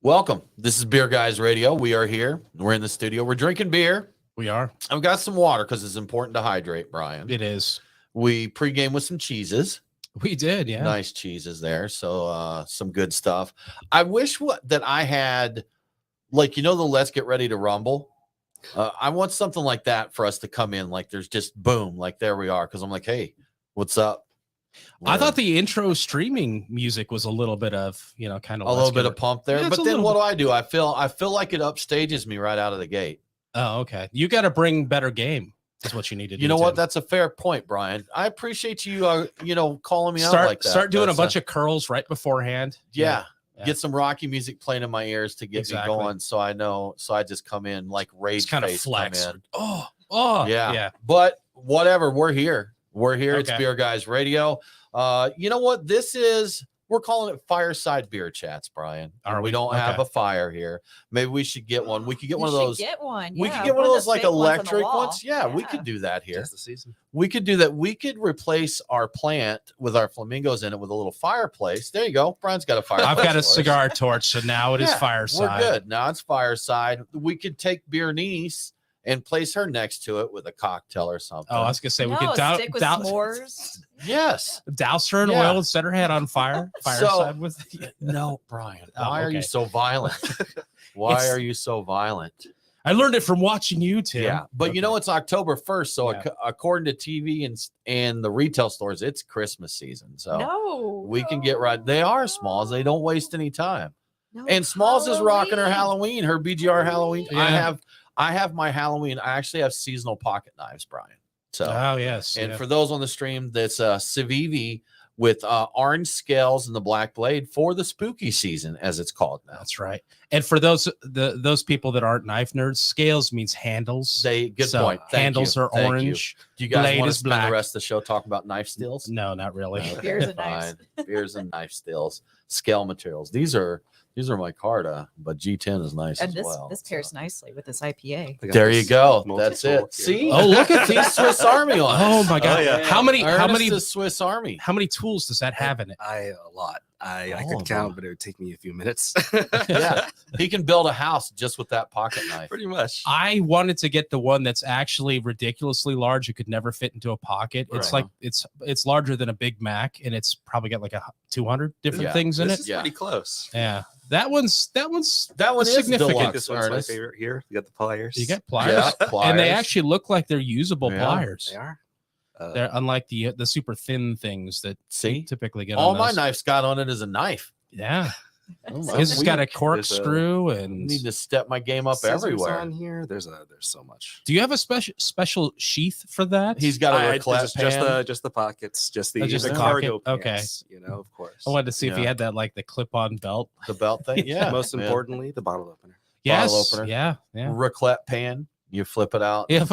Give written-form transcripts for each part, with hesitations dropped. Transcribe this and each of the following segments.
Welcome. This is Beer Guys Radio. We are here. We're in the studio. We're drinking beer. We are. I've got some water because it's important to hydrate, Brian. It is. We pregame with some cheeses. We did, yeah. Nice cheeses there. So some good stuff. I wish that I had, like, the Let's Get Ready to Rumble. I want something like that for us to come in. Like there's just boom, like there we are. Because I'm like, hey, what's up? I thought the intro streaming music was a little bit of, kind of a little bit of pump there. Yeah, but then what do? I feel like it upstages me right out of the gate. Oh, okay. You got to bring better game. Is what you need to do. You know what? That's a fair point, Brian. I appreciate you, calling me out like that. Start doing a bunch of curls right beforehand. Yeah. Get some Rocky music playing in my ears to get me going. So I know. So I just come in like rage kind face of flex. Come in. Yeah. But whatever. We're here. Okay. It's Beer Guys Radio. You know what? We're calling it Fireside Beer Chats, Brian. We don't have a fire here. Maybe we should get one. We could get one of those. Get one. We could get one of those like electric ones. Yeah, we could do that here. Just the season. We could do that. We could replace our plant with our flamingos in it with a little fireplace. There you go. Brian's got a fireplace. I've got a cigar torch, so now it is Fireside. We're good. Now it's Fireside. We could take Beer Niece and place her next to it with a cocktail or something. Oh, I was gonna say we could stick with s'mores. Yes. Douse her in oil and set her head on fire. Fireside with no, Brian. Why are you so violent? Why are you so violent? I learned it from watching you, Tim. Yeah, but it's October 1st, so according to TV and the retail stores, it's Christmas season. So we can get right. They are Smalls. They don't waste any time. No, and Smalls is rocking her Halloween, her BGR Halloween. Yeah. I have my Halloween. I actually have seasonal pocket knives, Brian. So, yes. And for those on the stream, that's Civivi with orange scales and the black blade for the spooky season, as it's called now. That's right. And for those people that aren't knife nerds, scales means handles. Good point. Handles are orange. Do you guys want to spend the rest of the show talking about knife steels? No, not really. Okay, beers and knives. Beers and knife steels, scale materials. These are my Carta, but G10 is nice as well. This pairs nicely with this IPA. There you go. That's it. See? Oh, look at these Swiss Army ones. Oh my God! Yeah. How many Swiss Army? How many tools does that have in it? A lot. I could count, but it would take me a few minutes. Yeah, he can build a house just with that pocket knife. Pretty much. I wanted to get the one that's actually ridiculously large. It could never fit into a pocket. Right. It's like it's larger than a Big Mac, and it's probably got like 200 different things in it. It's pretty close. Yeah. That one is significant. Deluxe, this one's my favorite here. You got the pliers. You got pliers. Yeah, and they actually look like they're usable pliers. They are. They're unlike the super thin things that typically get. All my knife's got on it is a knife. Yeah. It's got a corkscrew and need to step my game up everywhere. On here, there's so much. Do you have a special sheath for that? He's got a raclette pan. Just the pockets, just the cargo pants, okay. Of course. I wanted to see if he had that like the clip-on belt. The belt thing, yeah. Most importantly, the bottle opener. Yes. Bottle opener. Yeah. Raclette pan. You flip it out. Yeah,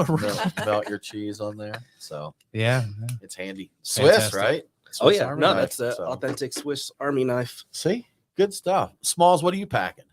melt your cheese on there. So it's handy. Fantastic. Swiss, right? Swiss Army knife, that's the authentic Swiss Army knife. See, good stuff. Smalls, what are you packing?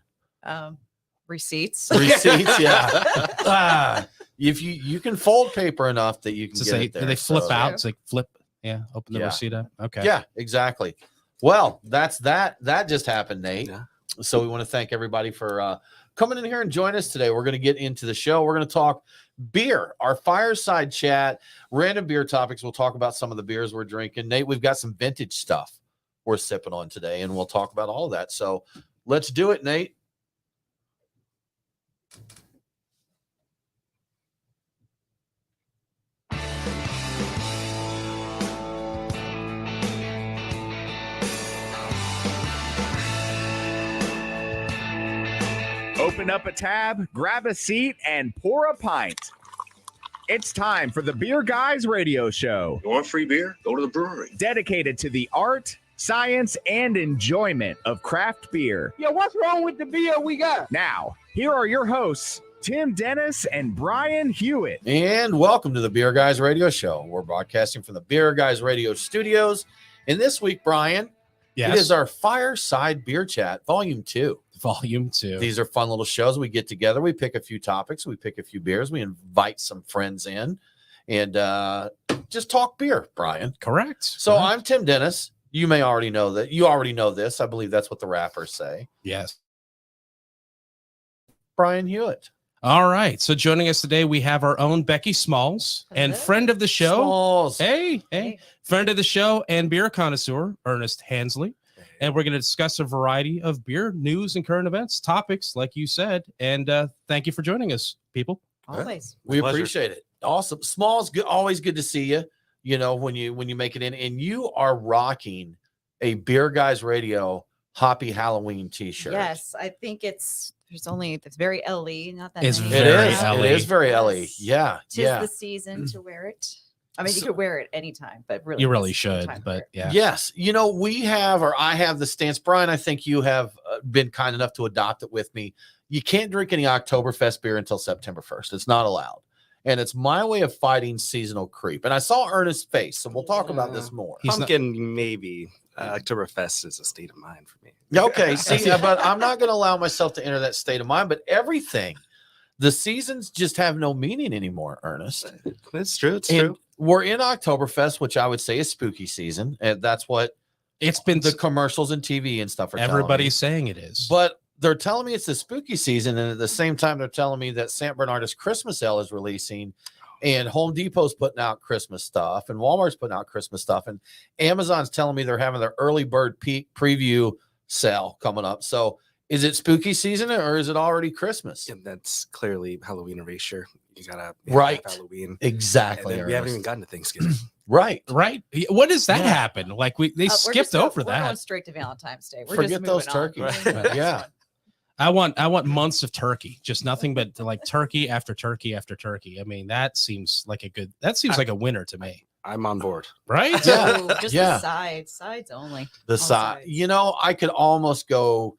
Receipts. Receipts, yeah. If you can fold paper enough that you can get it there. Do they flip out? It's like flip. Yeah, open the receipt up. Okay. Yeah, exactly. Well, that's that. That just happened, Nate. Yeah. So we want to thank everybody for coming in here and join us today. We're going to get into the show. We're going to talk beer, our fireside chat, random beer topics. We'll talk about some of the beers we're drinking. Nate, we've got some vintage stuff we're sipping on today, and we'll talk about all of that. So let's do it, Nate. Open up a tab, grab a seat, and pour a pint. It's time for the Beer Guys Radio Show. You want free beer? Go to the brewery. Dedicated to the art, science, and enjoyment of craft beer. Yo, what's wrong with the beer we got? Now, here are your hosts, Tim Dennis and Brian Hewitt. And welcome to the Beer Guys Radio Show. We're broadcasting from the Beer Guys Radio studios. And this week, Brian, it is our Fireside Beer Chat, Volume 2. Volume 2. These are fun little shows. We get together, we pick a few topics, we pick a few beers, we invite some friends in, and just talk beer, Brian. Correct. So I'm Tim Dennis. You may already know that. You already know this. I believe that's what the rappers say. Yes. Brian Hewitt. All right. So joining us today, we have our own Becky Smalls and Hello. friend of the show. Smalls. Hey. Friend of the show and beer connoisseur, Ernest Hansley. And we're going to discuss a variety of beer news and current events, topics, like you said. And thank you for joining us, people. Always. We Pleasure. appreciate it. Awesome. Smalls, good, always good to see you. You know, when you make it in, and you are rocking a Beer Guys Radio Hoppy Halloween t-shirt. Yes, I think it's very LE, not that It's many. It very is. LE. It is very Yes. LE. Yeah. Tis Yeah. the season to wear it. I mean, you So- could wear it anytime, but really, You really this is the should, time to but wear it. yeah. Yes. You know, I have the stance. Brian, I think you have been kind enough to adopt it with me. You can't drink any Oktoberfest beer until September 1st. It's not allowed. And it's my way of fighting seasonal creep. And I saw Ernest's face, so we'll talk about this more. He's not- Pumpkin, maybe. Oktoberfest is a state of mind for me. Okay, see, but I'm not going to allow myself to enter that state of mind. But everything, the seasons just have no meaning anymore, Ernest. It's true. It's And true. we're in Oktoberfest, which I would say is spooky season, and that's what It's been the commercials and TV and stuff are telling me. everybody's saying it is. But they're telling me it's the spooky season, and at the same time, they're telling me that St. Bernardus Christmas Ale is releasing, and Home Depot's putting out Christmas stuff, and Walmart's putting out Christmas stuff, and Amazon's telling me they're having their early bird peak preview sale coming up. So, is it spooky season, or is it already Christmas? And that's clearly Halloween erasure. You gotta have Right. Halloween. Exactly. And then we haven't Ernest. even gotten to Thanksgiving. Right. right? What does that Yeah. happen? Like they We're skipped just over We're going that. straight to Valentine's Day. We're Forget just those moving on. turkeys. Moving to the next Yeah. one. I want months of turkey, just nothing but like turkey after turkey after turkey. I mean, that seems like a winner to me, I'm on board. right? Yeah. Ooh, just Yeah. the sides only. The All side, sides. you know, I could almost go.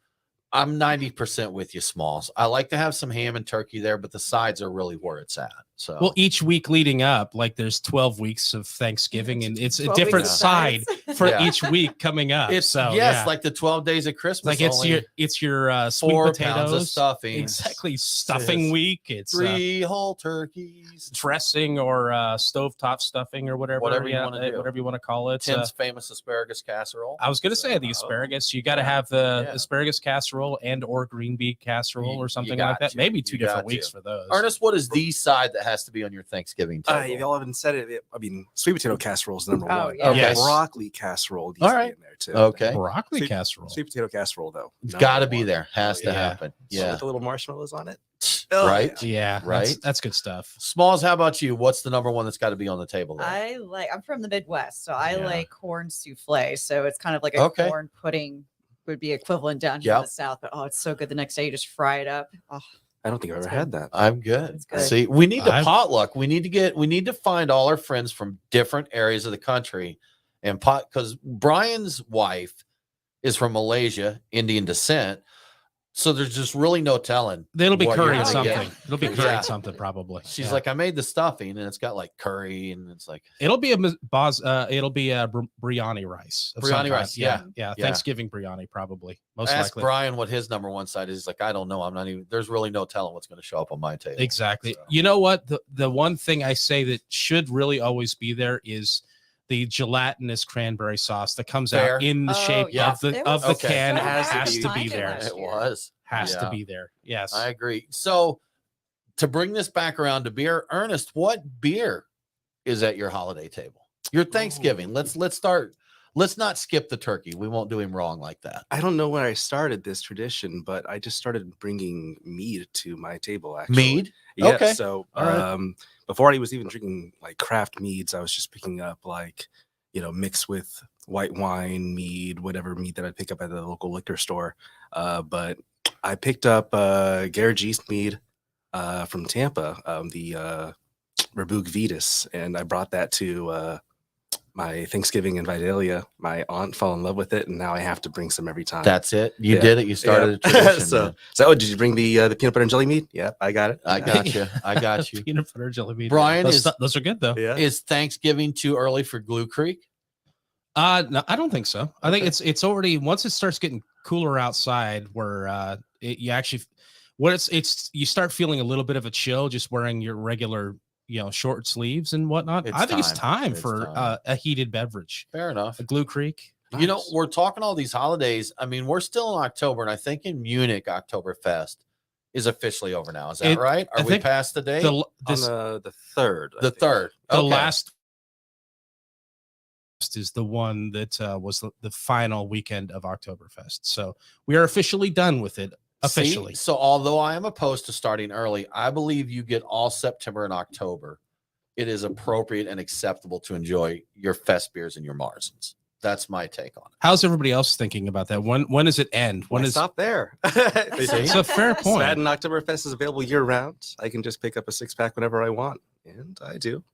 I'm 90% with you, Smalls. I like to have some ham and turkey there, but the sides are really where it's at. So, Well, each week leading up, like there's 12 weeks of Thanksgiving, and it's a 12 different weeks of side sides. for Yeah. each week coming up. it's so yes, yeah. like the 12 days of Christmas. like it's only your sweet 4 pounds of potatoes, stuffing, exactly stuffing Says week. It's 3 whole turkeys, dressing or stovetop stuffing or whatever, Whatever you wanna do. whatever you want to call it. Tim's famous asparagus casserole. I was going to say the asparagus. You got to have the Yeah. asparagus casserole and or green bean casserole You- or you something got like that. to. Maybe two You different got weeks to. for those. Ernest, what is the side that has to be on your Thanksgiving table? If y'all haven't said it, I mean, sweet potato casserole is number Oh, one. yeah. Okay. Yes. Broccoli casserole needs All to right. be in there too. Okay, Broccoli Sweet- casserole. Sweet potato casserole, though. it's number got to be one. there. Has to yeah. happen. So Yeah, with the little marshmallows on it. right. Yeah, Right. That's good stuff. Smalls, how about you? What's the number one that's got to be on the table? There? I'm from the Midwest, so I Yeah. like corn souffle. So it's kind of like a Okay. corn pudding would be equivalent down here in Yep. the South. But it's so good. The next day you just fry it up. Oh, I don't think I've That's ever good. had that. I'm good. It's good. See, we need the I've- potluck. We need to find all our friends from different areas of the country and because Brian's wife is from Malaysia, Indian descent. So there's just really no telling. It'll be what you're currying gonna something. get. It'll be Yeah. currying something probably. She's Yeah. like, I made the stuffing and it's got like curry and it's like it'll be it'll be a biryani rice. of some Biryani kind. rice, yeah, yeah. Thanksgiving biryani probably most ask likely. Brian what his number one side is. He's like, I don't know. I'm not even there's really no telling what's going to show up on my table. Exactly. So. You know what? The one thing I say that should really always be there is the gelatinous cranberry sauce that comes Fair. out in the Oh, shape yeah. of the There of the was Okay. can. so Has hard to to be find it there. last It year. was. Has to Yeah. be there. Yes. I agree. So to bring this back around to beer, Ernest, what beer is at your holiday table? Your Thanksgiving. Let's start. Let's not skip the turkey. We won't do him wrong like that. I don't know when I started this tradition, but I just started bringing mead to my table. Actually, Mead. Yeah. Okay. So, All right. before I was even drinking like craft meads, I was just picking up like, mixed with white wine, mead, whatever mead that I'd pick up at the local liquor store. But I picked up Garage East mead from Tampa, the Rabug Vetus, and I brought that to my Thanksgiving in Vidalia. My aunt fell in love with it, and now I have to bring some every time. That's it. You Yeah. did it. You started Yeah. a tradition. so, man. did you bring the peanut butter and jelly mead? Yeah, I got it. I got you. I got you. Peanut butter jelly bean. Brian, those are good though. Yeah. Is Thanksgiving too early for Glue Creek? No, I don't think so. I think Okay. it's already once it starts getting cooler outside, where you actually it's you start feeling a little bit of a chill just wearing your regular short sleeves and whatnot. It's I think it's time. time It's for time. a heated beverage, Fair enough. a Glue Creek. You know, Nice. we're talking all these holidays. I mean, we're still in October, and I think in Munich, Oktoberfest is officially over now. Is that It- right? Are I we think past the date? The, this, On the third. I The think. third. the Okay. last is the one that was the final weekend of Oktoberfest. So we are officially done with it. Officially. See? So although I am opposed to starting early, I believe you get all September and October. It is appropriate and acceptable to enjoy your fest beers and your Marzens. That's my take on it. How's everybody else thinking about that? When does it end? When Why is stop there? it's a fair point. Spadden Oktoberfest is available year round. I can just pick up a 6-pack whenever I want, and I do.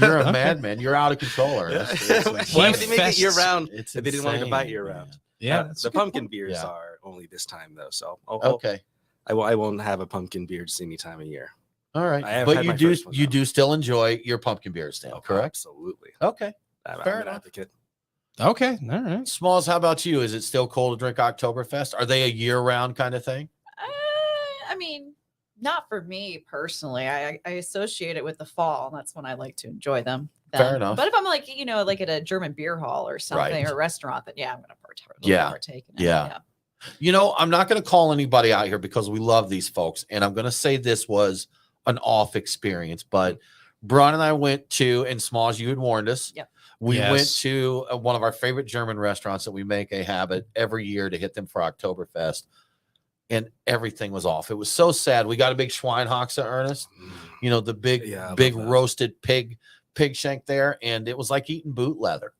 You're a Okay. madman. You're out of control. Ernest. It's Why insane. would they make it year fests- round It's if they didn't want to go buy it insane, year man. round? Yeah, The that's a good pumpkin point. beers Yeah. are only this time though, so Okay. I won't have a pumpkin beer just any time of year. All right. I have But had you my do first one, you though. do still enjoy your pumpkin beers now, correct? Absolutely. Okay. I'm Fair an enough. advocate. Okay, all right. Smalls, how about you? Is it still cool to drink Oktoberfest? Are they a year-round kind of thing? I mean, not for me personally. I associate it with the fall, and that's when I like to enjoy them. Fair then. enough. But if I'm like, like at a German beer hall or something Right. or a restaurant, then yeah, I'm gonna Yeah. partake in it. Yeah. You know, I'm not going to call anybody out here because we love these folks. And I'm going to say this was an off experience, but Braun and I went to, and Smalls, you had warned us. Yep. We Yes. went to one of our favorite German restaurants that we make a habit every year to hit them for Oktoberfest. And everything was off. It was so sad. We got a big Schweinhaxe, Ernest. You know, the big, Yeah, I love big that. roasted pig shank there. And it was like eating boot leather.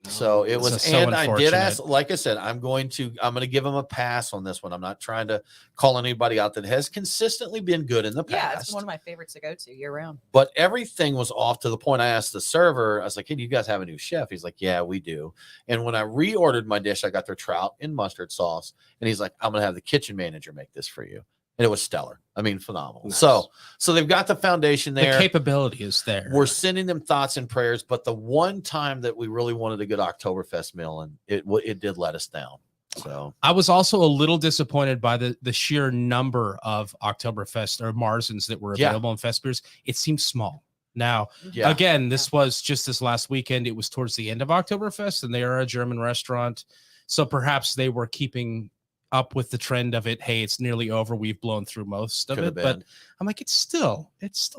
So it was, so and I did ask, unfortunate. like I said, I'm going to give him a pass on this one. I'm not trying to call anybody out that has consistently been good in the Yeah, past. it's one of my favorites to go to year round. But everything was off to the point I asked the server, I was like, hey, do you guys have a new chef? He's like, yeah, we do. And when I reordered my dish, I got their trout in mustard sauce. And he's like, I'm going to have the kitchen manager make this for you. And it was stellar. I mean, phenomenal. Nice. So they've got the foundation there. The capability is there. We're sending them thoughts and prayers, but the one time that we really wanted a good Oktoberfest meal, and it did let us down. So I was also a little disappointed by the sheer number of Oktoberfest or Marzens that were Yeah. available in fest beers. It seems small. Now, yeah, again, this was just this last weekend. It was towards the end of Oktoberfest, and they are a German restaurant. So perhaps they were keeping up with the trend of it. Hey, it's nearly over. We've blown through most of Could it. have But been. I'm like, it's still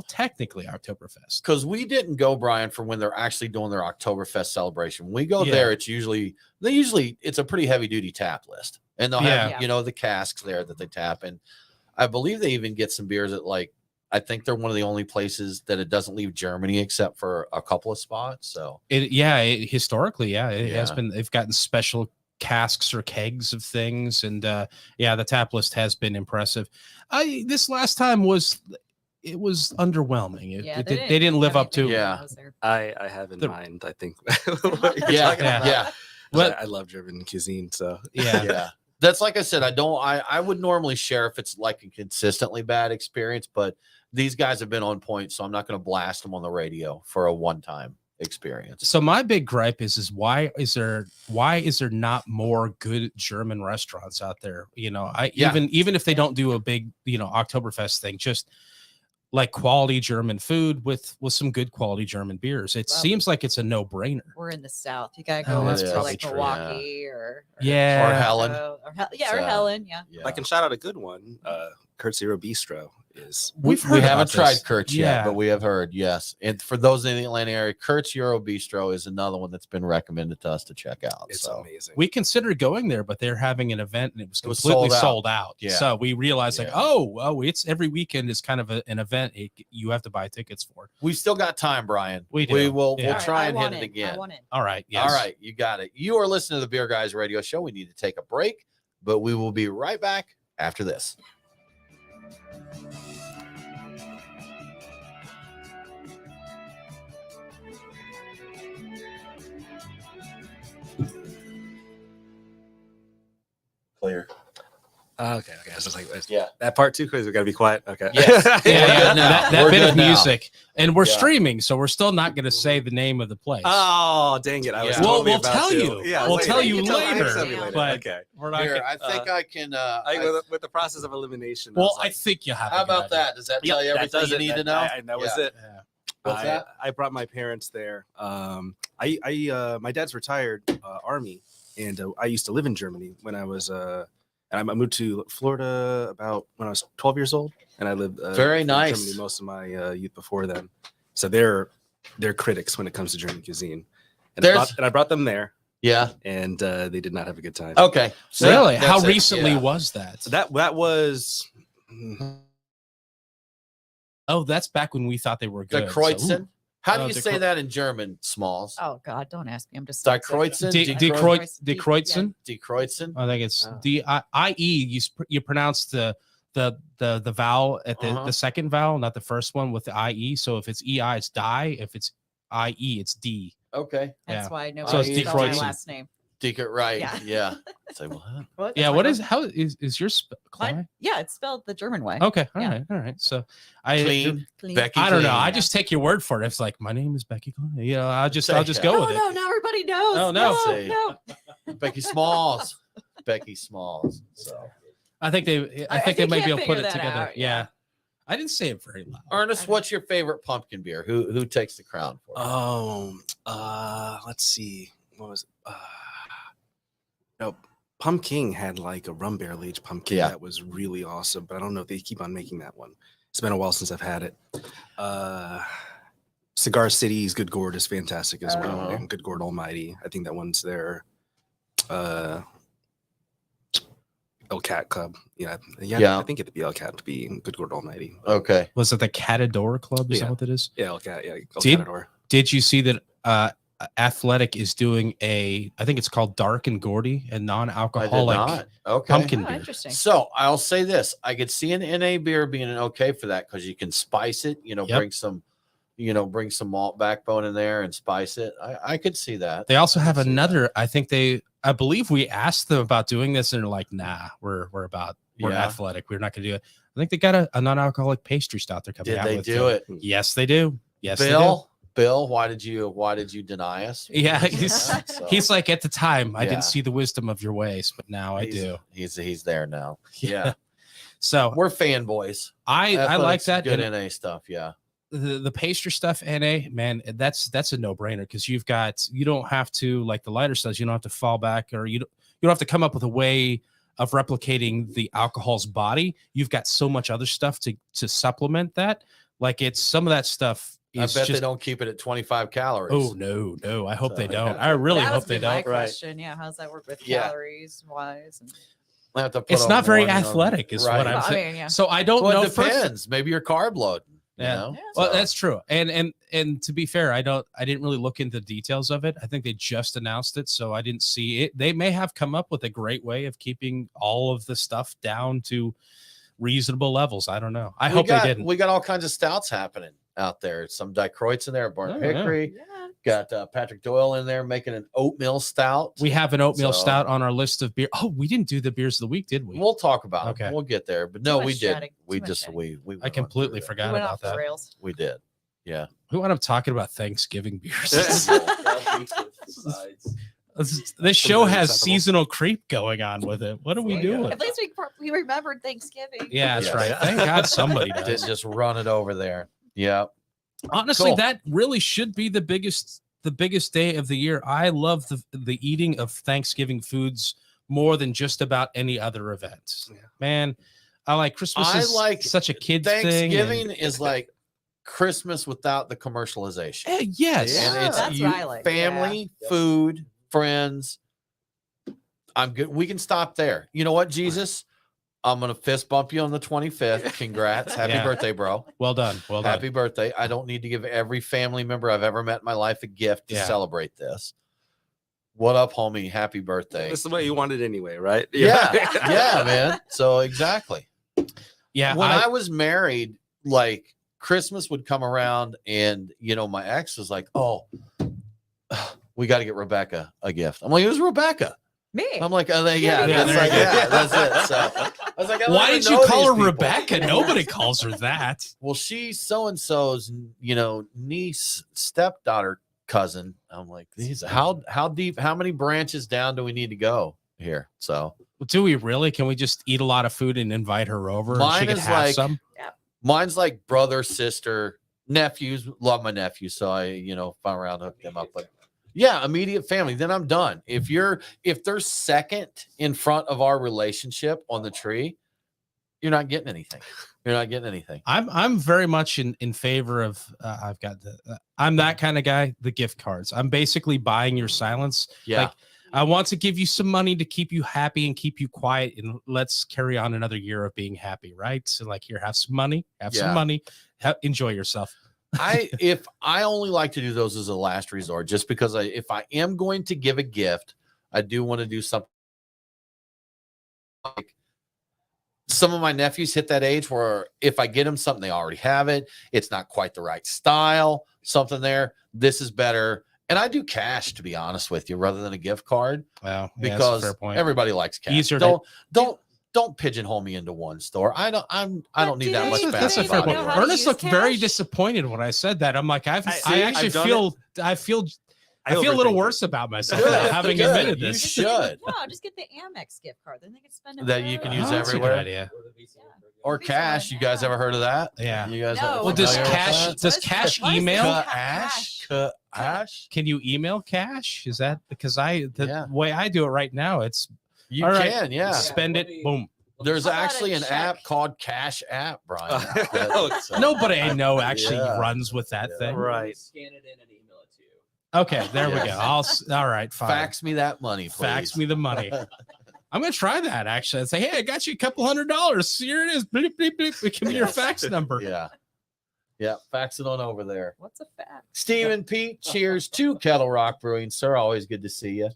technically Oktoberfest. because we didn't go, Brian, for when they're actually doing their Oktoberfest celebration. When we go Yeah. there, it's usually it's a pretty heavy duty tap list, and they'll have Yeah. the casks there that they tap, and I believe they even get some beers at I think they're one of the only places that it doesn't leave Germany except for a couple of spots. So Historically, it has Yeah. been. They've gotten special casks or kegs of things, and the tap list has been impressive. This last time was underwhelming. They didn't live up to. Yeah. I was there. I have in The- mind, I think. yeah, Yeah. yeah. But- I love German cuisine, so Yeah. Yeah. That's like I said, I would normally share if it's like a consistently bad experience, but these guys have been on point, so I'm not going to blast them on the radio for a one-time experience. So my big gripe is why is there not more good German restaurants out there? Yeah. Even if they don't do a big Oktoberfest thing, just like quality German food with some good quality German beers. It Well, seems like it's a no-brainer. We're in the South. You gotta Oh, go that's up to probably like true, Milwaukee or Yeah. Or Helen. or or So, Helen. Yeah. Yeah. I can shout out a good one. Kurt Zero Bistro is We've We heard haven't about tried this. Kurt's Yeah. yet, but we have heard, yes. And for those in the Atlanta area, Kurt's Euro Bistro is another one that's been recommended to us to check out. it's So amazing. We considered going there, but they're having an event and it was It was completely sold out. sold out. Yeah. So we realized Yeah. it's every weekend is kind of an event you have to buy tickets for. we've still got time, Brian. We do. We will Yeah. we'll All right, try I and want hit it in. again. I want it. All right. Yes. All right, you got it. You are listening to the Beer Guys Radio Show. We need to take a break, but we will be right back after this. Clear. Okay. I was just like, Yeah. that part too, because we got to be quiet. Okay. Yes. Yeah, We're yeah, good now. that We're bit good of now. music, and we're Yeah. streaming, so we're still not going to say the name of the place. Oh, dang it! I was Yeah. totally We'll about tell to. you. Yeah, I We'll was tell like, you tell later, me but- okay. We're not. Here, Gonna, I think I can. With the process of elimination. I think you have. how a good about idea. that? Does that Yep, tell you that everything does you it. need to That- know? And that was Yeah. it. Yeah. What's that? I brought my parents there. My dad's retired Army, and I used to live in Germany when I was And I moved to Florida about when I was 12 years old, and I lived Very in nice. Germany most of my youth before then. So they're critics when it comes to German cuisine. And I brought them there. Yeah. And they did not have a good time. Okay. So really? that's How it. recently Yeah. was that? So that was Oh, that's back when we thought they were The good. Kreutzen? How do Oh, you the say Kreu- that in German, Smalls? Oh God, don't ask me. I'm just Die Kreutzen? Die Kreutzen? Die Kreutzen? I think it's Oh. D-I-E. You pronounce the vowel at the second vowel, not the first one with the I-E. So if it's E-I, it's die. If it's I-E, it's D. Okay. That's Yeah. why nobody So it's spelled my Kreutzen. last name. Right. Yeah. Yeah. Say what? What? Yeah. That's What my is how is your Mine- Yeah, it's spelled the German way. Okay. All Yeah. right. So I Clean. Clean. Becky I don't know. Clean. I just take your word for it. It's like my name is Becky Klein. You know, I'll just Yeah. go Oh with no, it. now everybody knows. Oh, no. See. no. Becky Smalls. Becky Smalls. So I think they I think think they might be you able to put figure it that together. out, Yeah. yeah. I didn't say it very loud. Ernest, what's your favorite pumpkin beer? Who takes the crown for you? Let's see. What was it? No, Pumpkin had like a rum barrel aged pumpkin Yeah. that was really awesome, but I don't know if they keep on making that one. It's been a while since I've had it. Cigar City's Good Gourd is fantastic as well. Uh-huh. And Good Gourd Almighty. I think that one's their El Cat Club. Yeah. Yeah. I think it'd be El Cat to be Good Gourd Almighty. Okay. Was it the Catador Club? Is that Yeah. what it is? Yeah, El Cat. Yeah, El Did- Catador. Did you see that Athletic is doing I think it's called Dark and Gordy, a I did non-alcoholic not. Okay. pumpkin Oh, beer. interesting. So I'll say this: I could see an NA beer being an okay for that because you can spice it. Yep. Bring some malt backbone in there and spice it. I could see that. They also I have could see another. I believe we asked them about doing this, and they're like, "Nah, we're Yeah. Athletic. We're not going to do it." I think they got a non-alcoholic pastry stout they're that. coming Did out they with. do too. it, Yes, they do. Yes, they do. Bill? Why did you deny us? Yeah, So, he's like, at the time, I Yeah. didn't see the wisdom of your ways, but now I he's- do. He's there now. Yeah, So we're fanboys. I like Athletic's that. good and NA stuff. Yeah. the pastry stuff, NA, man, that's a no-brainer because you don't have to, like the lighter stuff, you don't have to fall back, or you don't have to come up with a way of replicating the alcohol's body. You've got so much other stuff to supplement that. Like some of that stuff I is bet they just, don't keep it at 25 calories. oh no. I hope they So- don't. I really That hope was they my don't. question. Yeah, how's that work with Yeah. calories wise? And... I have to put It's on not very more, athletic is what I'm Well, I saying. mean, yeah. So I don't Well, know. it depends. Maybe you're carb loading. Yeah. You know? Yeah. Well, So- that's true. And to be fair, I didn't really look into the details of it. I think they just announced it, so I didn't see it. They may have come up with a great way of keeping all of the stuff down to reasonable levels. I don't know. I hope they didn't. We got all kinds of stouts happening out there. Some Die Kreutz in there, Barn Oh, yeah. Hickory. Yeah. Got Patrick Doyle in there making an oatmeal stout. We have an oatmeal So- stout on our list of beer. Oh, we didn't do the beers of the week, did we? We'll talk about Okay. it. We'll get there. But no, much we did. chatting. We Too much just chatting. we I went on completely through that. forgot We went about off the that. rails. We did. Yeah. We wound up talking about Thanksgiving beers. This show has acceptable. seasonal creep going on with it. What are we Yeah. doing? At least we remembered Thanksgiving. Yeah, that's Yes. right. Thank God somebody Didn't does. just run it over there. Yeah. Honestly, Cool. that really should be the biggest day of the year. I love the eating of Thanksgiving foods more than just about any other event. Yeah. Man, I like Christmas. I Is like such a kid thing. and- Thanksgiving is like Christmas without the commercialization. Yes. Yeah. And it's That's you, what I like, family, food, friends. I'm good. We can stop there. You know what, Jesus? I'm gonna fist bump you on the 25th. Congrats. Happy Yeah. birthday, bro. Well done. Well done. Happy birthday. I don't need to give every family member I've ever met in my life a gift to Yeah. celebrate this. What up, homie? Happy birthday. That's the way you want it anyway, right? Yeah. Yeah, man. So exactly. Yeah. When I was married, like Christmas would come around and my ex was like, oh, we got to get Rebecca a gift. I'm like, who's Rebecca? Me. I'm like, oh, yeah, Yeah, that's there like, you go. yeah, that's it. So I was like, I don't why even did you know call these her people. Rebecca? Nobody calls her that. Well, she's so and so's, niece, stepdaughter, cousin. I'm like, these how deep, how many branches down do we need to go here? So Do we really? Can we just eat a lot of food and invite her over? And Mine she can is have like- some. mine's like brother, sister, nephews. Love my nephews, so I, if I'm around, hook them up. But Yeah, immediate family. Then I'm done. If they're second in front of our relationship on the tree, you're not getting anything. You're not getting anything. I'm very much in favor of I'm that kind of guy, the gift cards. I'm basically buying your silence. Yeah. Like I want to give you some money to keep you happy and keep you quiet, and let's carry on another year of being happy, right? So like here, have some money, enjoy yourself. I only like to do those as a last resort, just because if I am going to give a gift, I do want to do something. Like some of my nephews hit that age where if I get them something, they already have it. It's not quite the right style, something there. This is better. And I do cash, to be honest with you, rather than a gift card. Wow, because fair point. Everybody likes cash. Easier don't pigeonhole me into one store. I don't need that much that's a fair point. Ernest looked very disappointed when I said that. I'm like, I feel a little worse about myself now, having admitted this. You should. No, just get the Amex gift card. Then they can spend it that you can use That's a everywhere. good idea. Or cash. You guys ever heard of that? Yeah. You guys. No. Well, does cash email? Cash. Can you email cash? Is that because the way I do it right now, it's You all can, right, yeah. spend it, boom. There's How about actually a an check? app called Cash App, Brian. Nobody I know actually Yeah. runs with that thing. Right. Scan it in and email it to you. Okay, there we go. All right, fine. Fax me that money, please. Fax me the money. I'm gonna try that actually. I'd say, hey, I got you a couple $100. Here it is. Bleep, bleep, bleep. Give me your fax number. Yeah. Fax it on over there. What's a fact? Steve and Pete, cheers to Kettle Rock Brewing, sir. Always good to see you.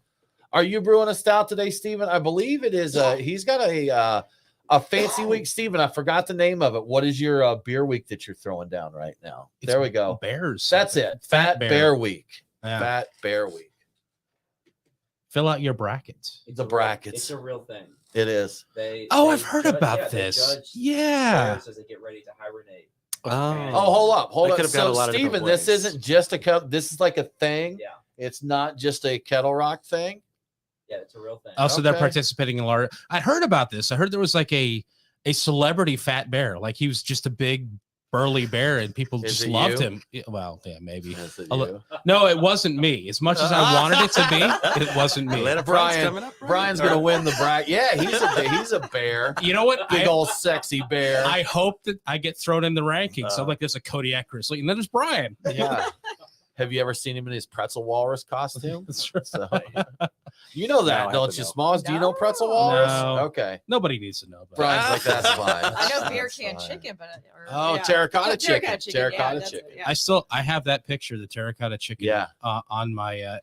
Are you brewing a stout today, Steven? I believe it is. He's got a fancy week, Steven. I forgot the name of it. What is your beer week that you're throwing down right now? There we go. Bears. That's it. Fat Bear Week. Yeah. Fat Bear Week. Fill out your brackets. The brackets. It's a real thing. It is. I've heard about this. Yeah. As they get ready to hibernate. Oh, hold up. I could have got a lot of Steven, different this ways. isn't just a kettle. This is like a thing. Yeah. It's not just a Kettle Rock thing. Yeah, it's a real thing. Also, they're Okay. participating in large. I heard about this. I heard there was like a celebrity fat bear. Like he was just a big burly bear, and people Is just it loved you? him. Yeah, well, yeah, maybe. Is it A li- you? No, it wasn't me. As much as I wanted it to be, it wasn't me. Atlanta Pride's Brian, coming up, right? Brian's gonna win the bracket. Yeah, he's a bear. You know what? Big old sexy bear. I hope that I get thrown in the rankings. So like there's a Kodiak Grizzly, and then there's Brian. Yeah. Have you ever seen him in his pretzel walrus costume? That's right. So, you know that, No, I don't have to you, know. Smalls? Do you know pretzel No. walrus? No. Okay. Nobody needs to know. But Brian's like, that's fine. I know beer That's can fine. chicken, but Oh, terracotta chicken. Yeah, Terracotta that's chicken. it, yeah. I have that picture, the terracotta chicken, Yeah. on my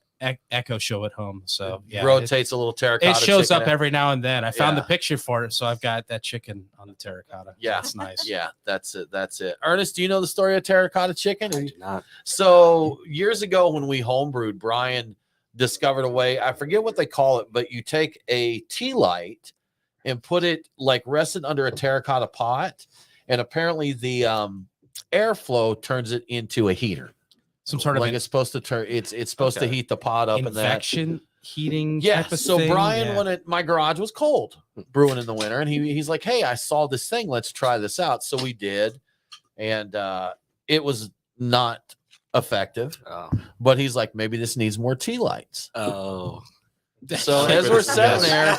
Echo show at home. So yeah, Rotates a little terracotta. it shows chicken up every now and then. I found Yeah. the picture for it, so I've got that chicken on the terracotta. Yeah. It's nice. Yeah, that's it. That's it. Ernest, do you know the story of terracotta chicken? I do not. So years ago when we homebrewed, Brian discovered a way, I forget what they call it, but you take a tea light and put it like rested under a terracotta pot, and apparently the airflow turns it into a heater. Some sort of like it's supposed to turn it's supposed to Okay. heat the pot up and that. infection heating. Yeah. type of So thing. Brian, Yeah. when my garage was cold, brewing in the winter, and he's like, "Hey, I saw this thing. Let's try this out." So we did, and it was not effective. Oh. But he's like, maybe this needs more tea lights. Oh. So as we're sitting there,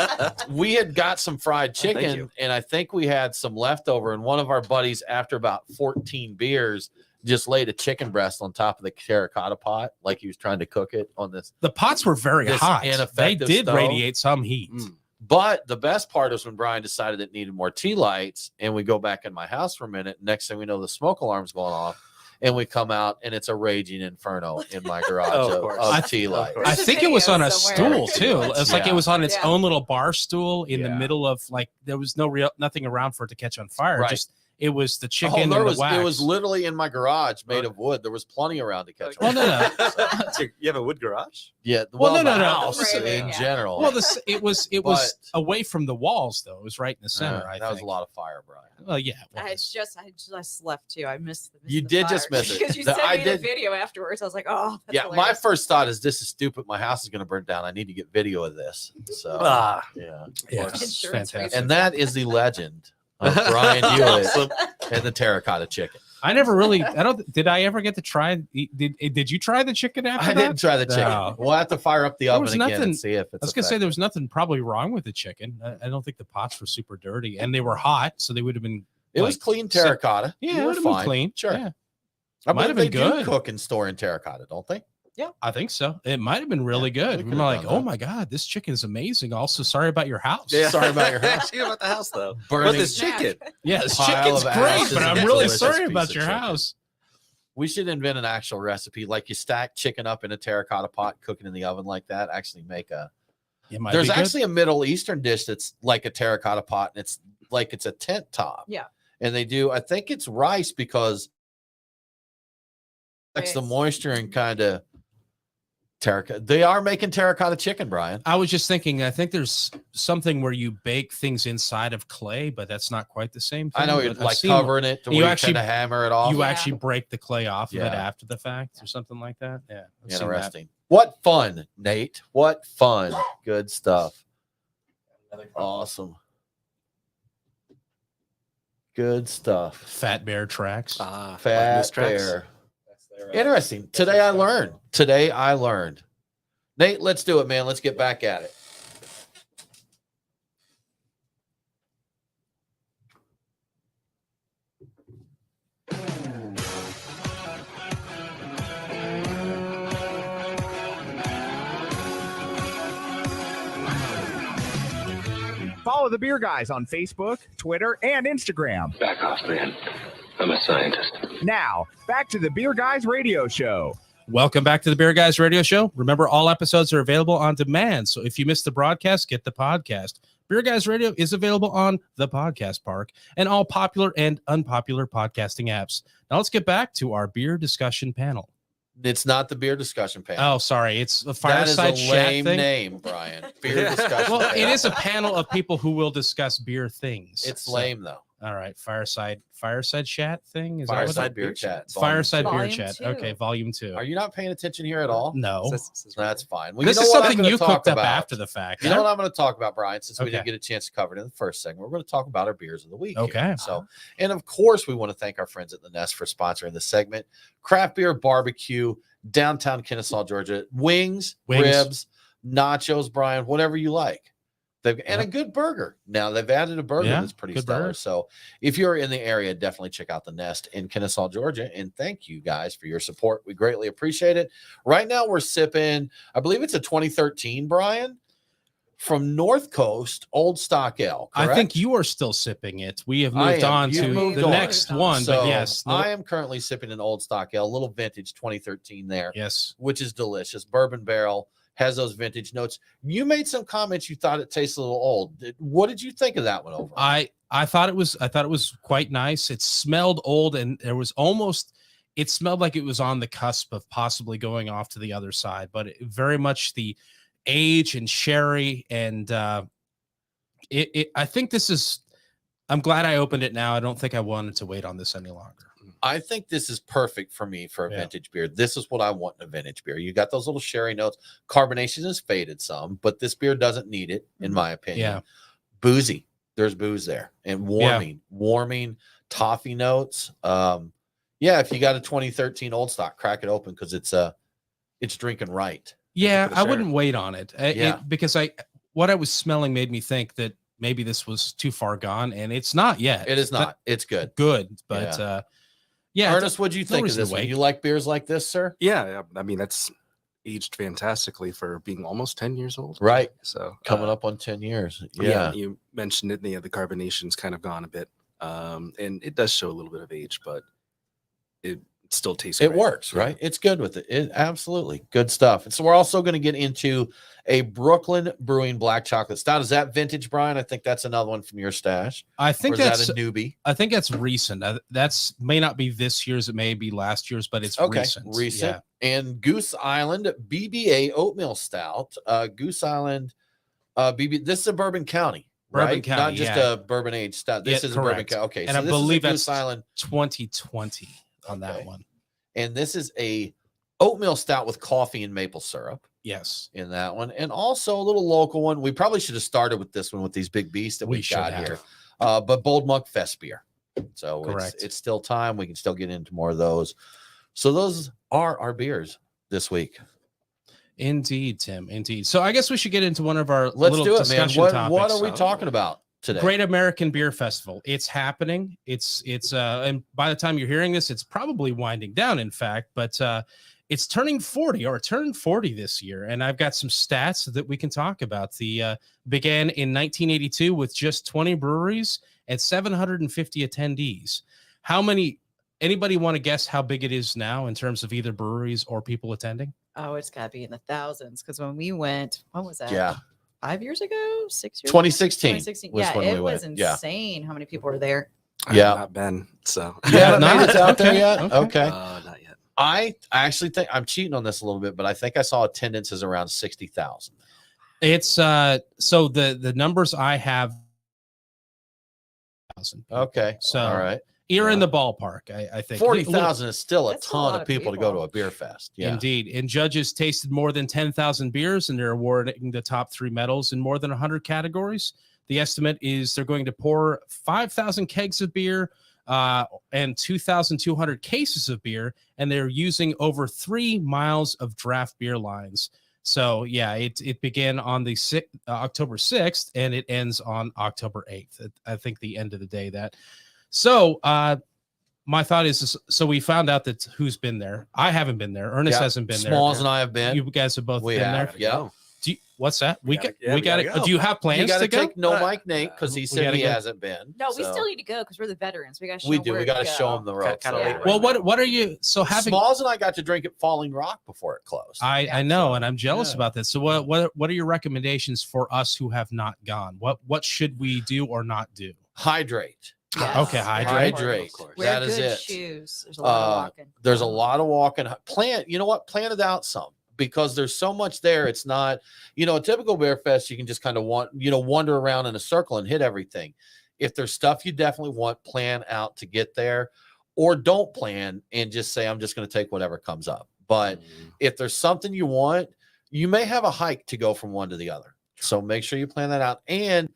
there. we had got some fried thank chicken, you. and I think we had some leftover. And one of our buddies, after about 14 beers, just laid a chicken breast on top of the terracotta pot, like he was trying to cook it on this. The pots were very This hot. They ineffective did stove. radiate some heat. Mm. But the best part is when Brian decided it needed more tea lights, and we go back in my house for a minute. Next thing we know, the smoke alarm's going off, and we come out, and it's a raging inferno in my garage Oh, of of, course. of I- tea lights. I There's a think it was video on a somewhere. stool too. It's like Yeah. it was on its Yeah. own little bar stool in the Yeah. middle of like there was nothing around for it to catch on fire. Right. Just it was the Oh, chicken there and was, the wax. it was literally in my garage made of wood. There was plenty around to catch. Well, on no, fire. no. You have a wood garage? Yeah. Well, Well, no, the no, no. house Right, in yeah. general. Well, it was But- away from the walls though. It was right in the center. I that was a think. lot of fire, Brian. Well, yeah. it I was. just left too. I missed You the did just fire. miss it. because you The- sent I me did- the video afterwards. I was like, oh, that's Yeah, my hilarious. first thought is this is stupid. My house is going to burn down. I need to get video of this. So Ah. yeah, Yeah, Insurance it's fantastic. rates. and that is the legend of Brian Hewitt and the terracotta chicken. I never really. I don't. Did I ever get to try? Did you try the chicken after I that? didn't try the chicken. No. We'll have to fire up the There oven was again nothing- and see if it's. I was gonna say there was nothing probably wrong with the chicken. I don't think the pots were super dirty, and they were hot, so they would have been. It was clean terracotta. Yeah, You it were would have been fine. clean. Sure. Yeah, I Might have believe been they good. do cook and store in terracotta, don't they? I think so. It might have been really Yeah, we good. could I'm have like, done oh that. my god, this chicken is amazing. Also, sorry about your house. Sorry about your house. Actually, about the house though. Burning But this chicken. Yeah, this Pile chicken's of great, ashes but and I'm a really delicious sorry piece about of your chicken. house. We should invent an actual recipe, like you stack chicken up in a terracotta pot, cook it in the oven like that. Actually, make a. It might There's be good. actually a Middle Eastern dish that's like a terracotta pot, and it's like it's a tent top. Yeah. And they do. I think it's rice because it's the Rice. moisture and kind of terracotta. They are making terracotta chicken, Brian. I was just thinking, I think there's something where you bake things inside of clay, but that's not quite the same thing. I know But you're I've like seen covering it to you where you actually- kind of hammer it off. You Yeah. actually break the clay off of it Yeah. after the fact or something like that. Yeah. I've seen that. Interesting. What fun, Nate. What fun. Good stuff. Another problem. Awesome. Good stuff. Fat bear tracks. Fat news tracks. bear. That's their, Interesting. that's Today their I stuff. learned. Today I learned. Nate, let's do it, man. Let's get back at it. Follow the Beer Guys on Facebook, Twitter, and Instagram. Back off, man. I'm a scientist. Now, back to the Beer Guys radio show. Welcome back to the Beer Guys Radio Show. Remember, all episodes are available on demand. So if you missed the broadcast, get the podcast. Beer Guys Radio is available on the Podcast Park and all popular and unpopular podcasting apps. Now let's get back to our beer discussion panel. It's not the beer discussion panel. Oh, sorry. It's a that Fireside is a Chat lame thing. name, Brian. Beer Yeah. discussion. Well, it panel. is a panel of people who will discuss beer things. It's So- lame though. All right. Fireside Chat thing? Is that what Fireside it- beer chat. It's Fireside Beer Volume Chat. 2. Okay, volume 2. Are you not paying attention here at all? No. That's fine. Well, This you know is what I'm something gonna you talk cooked up about? after the fact. You know what I'm going to talk about, Brian, since we didn't Okay. get a chance to cover it in the first segment. We're going to talk about our beers of the week. here. Okay. So, and of course, we want to thank our friends at the Nest for sponsoring this segment. Craft beer barbecue, downtown Kennesaw, Georgia. Wings, ribs, nachos, Brian, whatever you like. And a good burger. Now they've added a burger Yeah, that's pretty good stellar. burger. So if you're in the area, definitely check out the Nest in Kennesaw, Georgia. And thank you guys for your support. We greatly appreciate it. Right now we're sipping, I believe it's a 2013, Brian, from North Coast Old Stock Ale. I correct? think you are still sipping it. We have I moved am. on You've to moved the on. next one, So but yes. I am currently sipping an Old Stock Ale, a little vintage 2013 there, Yes. which is delicious. Bourbon barrel, has those vintage notes. You made some comments. You thought it tasted a little old. What did you think of that one overall? I thought it was quite nice. It smelled old, and there was almost, it smelled like it was on the cusp of possibly going off to the other side, but very much the age and sherry. And I think this is, I'm glad I opened it now. I don't think I wanted to wait on this any longer. I think this is perfect for me for a Yeah. vintage beer. This is what I want in a vintage beer. You got those little sherry notes. Carbonation has faded some, but this beer doesn't need it, in my opinion. Yeah. Boozy. There's booze there and warming toffee notes. Yeah, if you got a 2013 Old Stock, crack it open because it's drinking right. Yeah, Good I share. wouldn't wait on it, Yeah. because what I was smelling made me think that maybe this was too far gone, and it's not yet. It is not. It's good. Good, but yeah. Ernest, what'd you no think of reason this to one? wait. You like beers like this, sir? Yeah, I mean that's aged fantastically for being almost 10 years old. Right. So Coming up on 10 years. yeah, Yeah. you mentioned it. The carbonation's kind of gone a bit, and it does show a little bit of age, but it still tastes. It great. works, Yeah. right? It's good with it. Absolutely good stuff. And so we're also going to get into a Brooklyn Brewing Black Chocolate Stout. Is that vintage, Brian? I think that's another one from your stash. I Or think is that's that a newbie? I think that's recent. That's may not be this year's, it may be last year's, but it's Okay, recent. recent. Yeah. And Goose Island BBA Oatmeal Stout. Goose Island BB. This is a Bourbon County, Bourbon right? County, Not just yeah. a Bourbon Age Stout. This Yeah, is a Bourbon correct. County. Okay, And I this believe is a Goose that's Island. 2020 on Okay. that one. And this is a oatmeal stout with coffee and maple syrup Yes. in that one. And also a little local one. We probably should have started with this one with these big beasts that We we should got have. here. But Bold Monk Fest beer. So Correct. it's still time. We can still get into more of those. So those are our beers this week. Indeed, Tim. Indeed. So I guess we should get into one of our Let's little do it, man. discussion What topics. are we talking about today? Great American Beer Festival. It's happening. It's and by the time you're hearing this, it's probably winding down, in fact, but it's turning 40 or turned 40 this year. And I've got some stats that we can talk about. The began in 1982 with just 20 breweries and 750 attendees. Anybody want to guess how big it is now in terms of either breweries or people attending? Oh, it's got to be in the thousands. Because when we went, what was that? Yeah. 5 years ago? 6 years 2016. 2016. Was Yeah, when it we was went. Yeah. insane how many people were there. I Yeah. have not been, so. You haven't not- made it out there okay, yet? okay. Okay. Not yet. I actually think I'm cheating on this a little bit, but I think I saw attendances around 60,000. It's so the numbers I have. Okay. So all right. you're in Yeah. the ballpark, I think. 40,000 is still a That's a ton lot of of people to go to people. a beer fest. Yeah. Indeed. And judges tasted more than 10,000 beers, and they're awarding the top 3 medals in more than 100 categories. The estimate is they're going to pour 5,000 kegs of beer and 2,200 cases of beer, and they're using over 3 miles of draft beer lines. So, yeah, it began on the October 6th, and it ends on October 8th. I think the end of the day that. So, my thought is, so we found out that who's been there. I haven't been there. Ernest Yeah. hasn't been Smalls there. and I have been. You guys have both We been have. there. Yeah. What's that? We got gotta it. go. Do you have plans You got to to go? take no Mike Nate because he We said gotta he go. hasn't been. No, we so. still need to go because we're the veterans. We got to show We them do. where We got to go. show them the ropes. Kinda so- late right Well, now. what are you? So having Smalls and I got to drink at Falling Rock before it closed. I know, so, and I'm jealous yeah. about this. So what are your recommendations for us who have not gone? What should we do or not do? Hydrate. Yes. Okay, hydrate. Hydrate. Of course. Wear That is good it. shoes. There's a lot of walking. There's a lot of walking. Plan. You know what? Plan it out some because there's so much there. It's not, a typical beer fest. You can just kind of wander around in a circle and hit everything. If there's stuff you definitely want, plan out to get there, or don't plan and just say I'm just going to take whatever comes up. But if there's something you want, you may have a hike to go from one to the other. So make sure you plan that out. And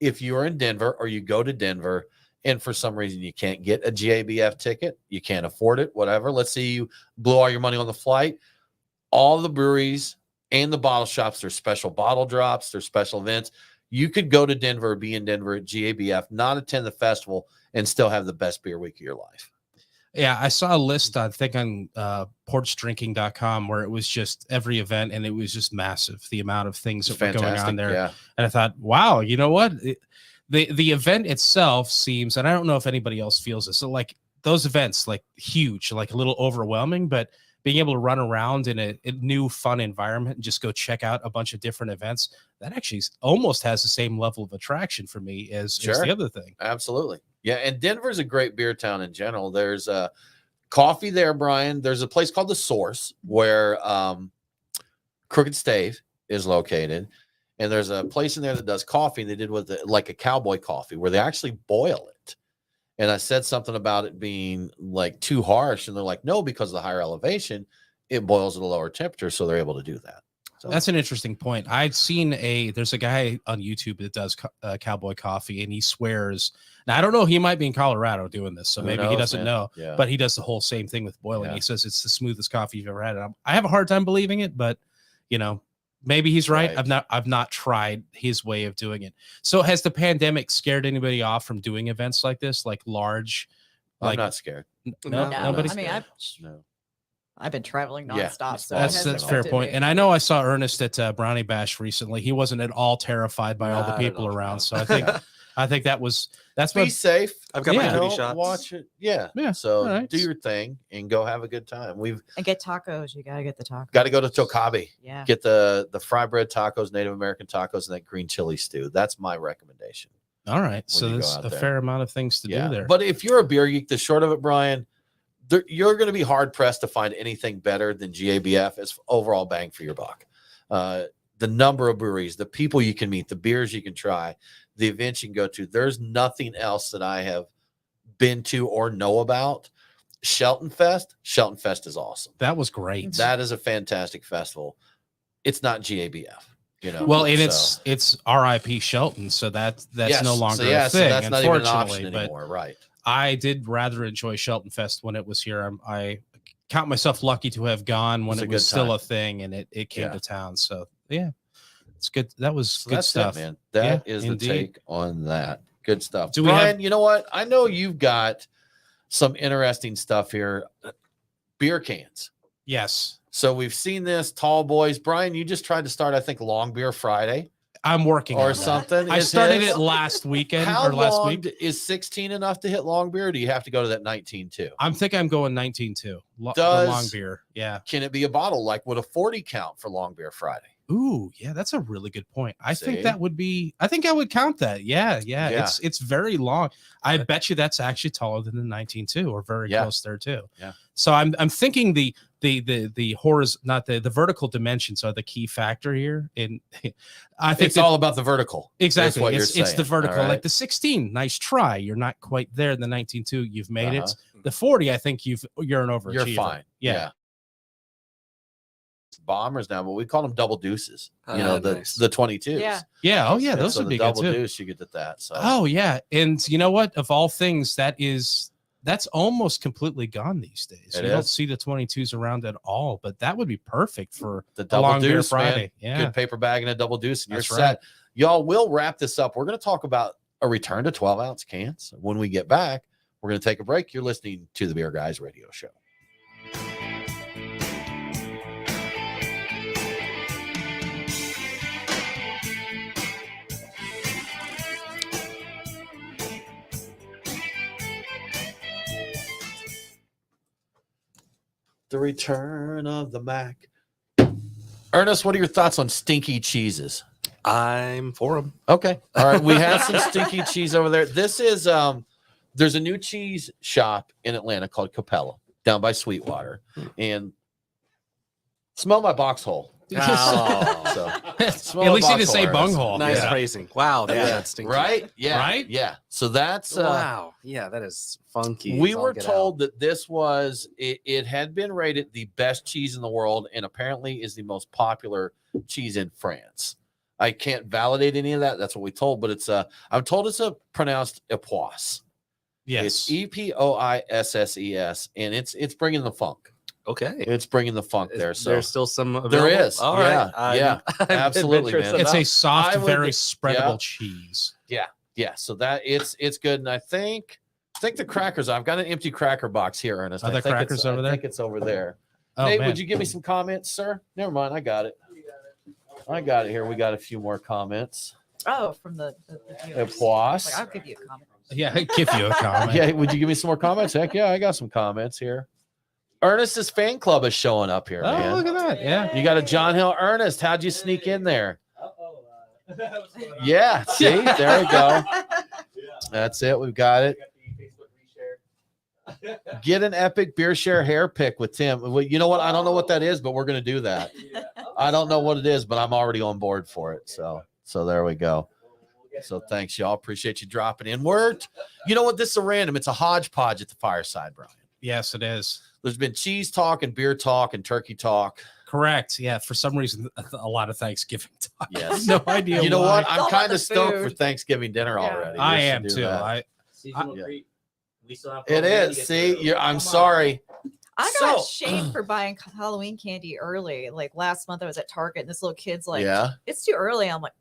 if you are in Denver or you go to Denver and for some reason you can't get a GABF ticket, you can't afford it, whatever. Let's say you blew all your money on the flight. All the breweries and the bottle shops, there's special bottle drops, there's special events. You could go to Denver, be in Denver at GABF, not attend the festival, and still have the best beer week of your life. Yeah, I saw a list, I think on porchdrinking.com where it was just every event, and it was just massive, the amount of things It's that were going fantastic. on there. Yeah. And I thought, wow, you know what? The event itself seems, and I don't know if anybody else feels this, so like those events, like huge, like a little overwhelming, but being able to run around in a new fun environment and just go check out a bunch of different events, that actually almost has the same level of attraction for me as the other thing. Absolutely. Yeah. And Denver's a great beer town in general. There's coffee there, Brian. There's a place called The Source where Crooked Stave is located. And there's a place in there that does coffee. They did with like a cowboy coffee where they actually boil it. And I said something about it being like too harsh. And they're like, no, because of the higher elevation, it boils at a lower temperature. So they're able to do that. So That's an interesting point. I'd seen there's a guy on YouTube that does cowboy coffee, and he swears. Now, I don't know. He might be in Colorado doing this, so Who maybe he knows, doesn't man? know. Yeah. But he does the whole same thing with boiling. Yeah. He says it's the smoothest coffee you've ever had. And I have a hard time believing it, but maybe he's right. Right. I've not tried his way of doing it. So has the pandemic scared anybody off from doing events like this, like large? I'm not scared. No, No, nobody. I mean, No. I've been traveling Yeah, nonstop. So That's it a fair hasn't point. affected And I know I saw Ernest at Brownie Bash recently. He wasn't at all terrified by all the Not at people all, around. no. So I think that's Be what safe. I've got Yeah. my You booty know, shots. watch it. Yeah. Yeah, So all right. do your thing and go have a good time. We've and get tacos. You got to get the tacos. got to go to Tokabe. Yeah. Get the fry bread tacos, Native American tacos, and that green chili stew. That's my recommendation. all right. So you go there's out a there. fair amount of things to do there. But if you're a beer geek, the short of it, Brian, you're going to be hard pressed to find anything better than GABF as overall bang for your buck. The number of breweries, the people you can meet, the beers you can try, the events you can go to. There's nothing else that I have been to or know about. Shelton Fest is awesome. That was great. That is a fantastic festival. It's not GABF, well, and so- it's RIP Shelton, so that's Yes, no longer so, yeah, a so thing. that's not even an Unfortunately, option but anymore, right? I did rather enjoy Shelton Fest when it was here. I count myself lucky to have gone when it was still a thing and it came to town. So yeah, it's good. That was good stuff, man. That is the take on that. Good stuff. Do Brian, you know what? I know you've got some interesting stuff here. Beer cans. Yes. So we've seen this, tall boys. Brian, you just tried to start, I think, Long Beer Friday. I'm working or on something. That. I started it last weekend How or last long week. Is 16 enough to hit long beer? Or do you have to go to that 19 too? I'm going 19 too. The long beer. Yeah. Can it be a bottle? Like would a 40 count for Long Beer Friday? Ooh, yeah, that's a really good point. I think that would be. I think I would count that. Yeah. It's very long. I bet you that's actually taller than the 19 too, or very close there too. Yeah. So I'm thinking the not the vertical dimensions are the key factor here. And I think it's all about the vertical. Exactly. What it's the vertical. Right. Like the 16, nice try. You're not quite there. The 19.2, you've made it. The 40, I think you're an overachiever. You're fine. Yeah. Bombers now, but we call them double deuces. You know, the 22s. Yeah. Oh yeah, those would be double good too. Deuce, you get at that. So. Oh yeah, and you know what? Of all things, that's almost completely gone these days. You don't see the 22s around at all, but that would be perfect for the double deuce Friday. Man. Yeah, good paper bag and a double deuce, and that's you're set. Y'all, we'll wrap this up. We're going to talk about a return to 12-ounce cans. When we get back, we're going to take a break. You're listening to the Beer Guys Radio Show. The return of the Mac. Ernest, what are your thoughts on stinky cheeses? I'm for them. Okay. All right. We have some stinky cheese over there. This is there's a new cheese shop in Atlanta called Capella down by Sweetwater. And smell my box hole. Oh. At least you didn't say bunghole. Nice phrasing. Wow. That's stinky. Right? Yeah. Right? Yeah. So that's wow. Yeah, that is funky. We were told that this was it had been rated the best cheese in the world and apparently is the most popular cheese in France. I can't validate any of that. That's what we told, but it's I'm told it's pronounced Epoisse. Yes. It's EPOISSES, and it's bringing the funk. Okay. It's bringing the funk there. So there's still some available? There is. All right. Yeah. Absolutely, man. It's a soft, very spreadable cheese. Yeah. Yeah. So that it's good. And I think the crackers, I've got an empty cracker box here, Ernest. Are the crackers over there? I think it's over there. Oh, Nate, man. would you give me some comments, sir? Never mind. I got it. I got it here. We got a few more comments. Oh, from the viewers. Epoisse. Like, I'll give you a comment. Yeah, I'd give you a comment. Yeah, would you give me some more comments? Heck yeah, I got some comments here. Ernest's fan club is showing up here, man. Oh, look at that. Yeah. You got a John Hill Ernest. How'd you sneak in there? Yeah, see? There we go. That's it. We've got it. Get an epic beer share hair pick with Tim. Well, you know what? I don't know what that is, but we're going to do that. I don't know what it is, but I'm already on board for it. So there we go. So thanks, y'all. Appreciate you dropping in. You know what? This is a random. It's a hodgepodge at the Fireside, Brian. Yes, it is. There's been cheese talk and beer talk and turkey talk. Correct. Yeah. For some reason, a lot of Thanksgiving talk. Yes. No idea. You know why. what? I'm kind of stoked for Thanksgiving dinner already. I am too. It is. See, I'm sorry. I got shamed for buying Halloween candy early. Like last month, I was at Target, and this little kid's like, "It's too early." I'm like,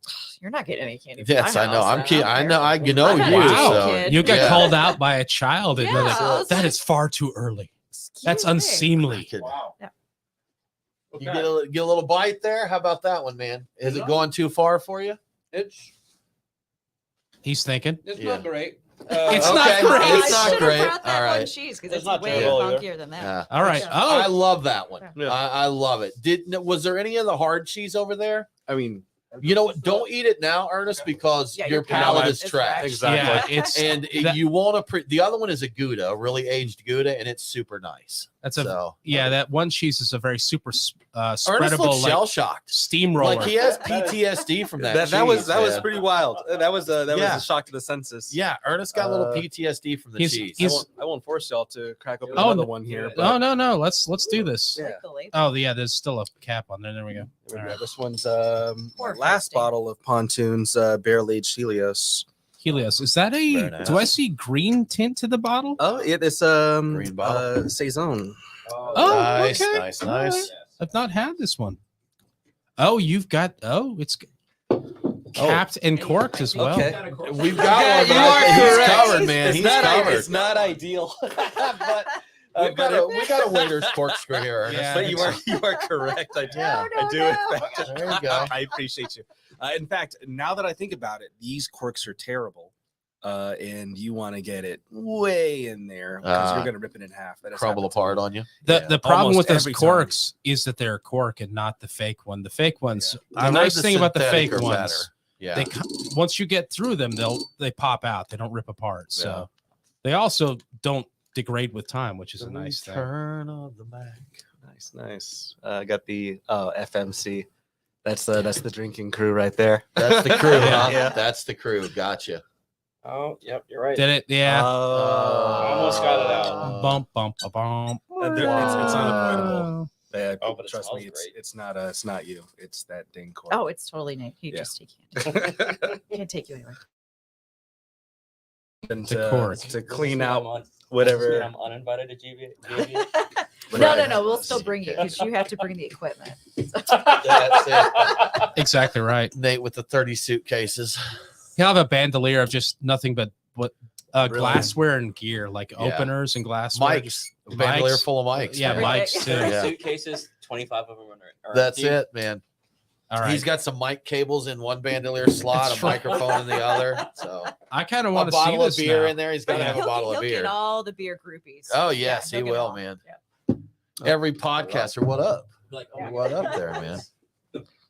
"You're not getting any candy." Yes, I know. I'm kidding. I know. You know you. Wow. So, you got called out by a child, and that is far too early. That's me. Unseemly. Wow. Yeah. You get a little bite there. How about that one, man? Is it going too far for you? He's thinking. It's not great. It's not great. It's not great. All right. Cheese because it's not way funkier than that. Yeah. All right. Oh, I love that one. Yeah. I love it. Was there any of the hard cheese over there? I mean, you know what? Don't eat it now, Ernest, because your palate is trash. Exactly. Yeah, you won't the other one is a Gouda, really aged Gouda, and it's super nice. That one cheese is a very super Ernest spreadable, looks shell shocked, steamroller. Like he has PTSD from that. That was pretty wild. That was a shock to the senses. Yeah, Ernest got a little PTSD from the cheese. I won't force y'all to crack open another one here. But... No. Let's do this. Yeah. Oh yeah, there's still a cap on there. There we go. All right. This one's my last bottle of Pontoon's barrel aged Helios. Helios. Is that Very nice. do I see green tint to the bottle? Oh, it is Green bottle. saison. Oh, nice, okay. nice, All nice. right. I've not had this one. Oh, you've got. Oh, it's capped and corked as well. Okay. We've got one. You are He's correct. covered, man. He's covered. It's not ideal, but we got a waiter's corkscrew here. Yeah, but you are correct. I do. Yeah. I do. In fact. There you go. I appreciate you. In fact, now that I think about it, these corks are terrible. And you want to get it way in there because you're going to rip it in half. That has Crumble happened to me. apart on you. The problem almost with those every time. corks is that they're a cork and not the fake one. The fake ones. I've The nice heard thing about the synthetic fake are ones, better. Yeah. they once you get through them, they pop out. They don't rip apart. So Yeah. they also don't degrade with time, which is a nice thing. Turn of the Mac. Nice. I got the FMC. That's the drinking crew right there. That's the crew, huh? Yeah. That's the crew. Gotcha. Oh, yep, you're right. Did it? Yeah. Almost got it out. Bump, bump, a bump. It's unavoidable. Oh, but it Trust me, smells it's not you. It's that dang cork. Oh, it's totally Nick. He Yeah. just he can't take you anywhere. And The cork. to clean I'm out on- whatever. I'm uninvited to GB. No. We'll still bring you because you have to bring the equipment. That's it. Exactly right. Nate with the 30 suitcases. He'll have a bandolier of just nothing but Really? glassware and gear, like Yeah. openers and glassware. Mics. Bandolier full of mics. Yeah, man. Right. mics too. Yeah. Suitcases, 25 of them are That's empty. it, man. All right. He's got some mic cables in one bandolier slot, That's a right. microphone in the other. So I kind of a want to see bottle of this beer now. in there. He's got to have a He'll bottle of get beer. all the beer groupies. Oh yes, Yeah, he he'll get will, all. man. Yeah. Every podcaster, what up? Like, Yeah. What up there, man?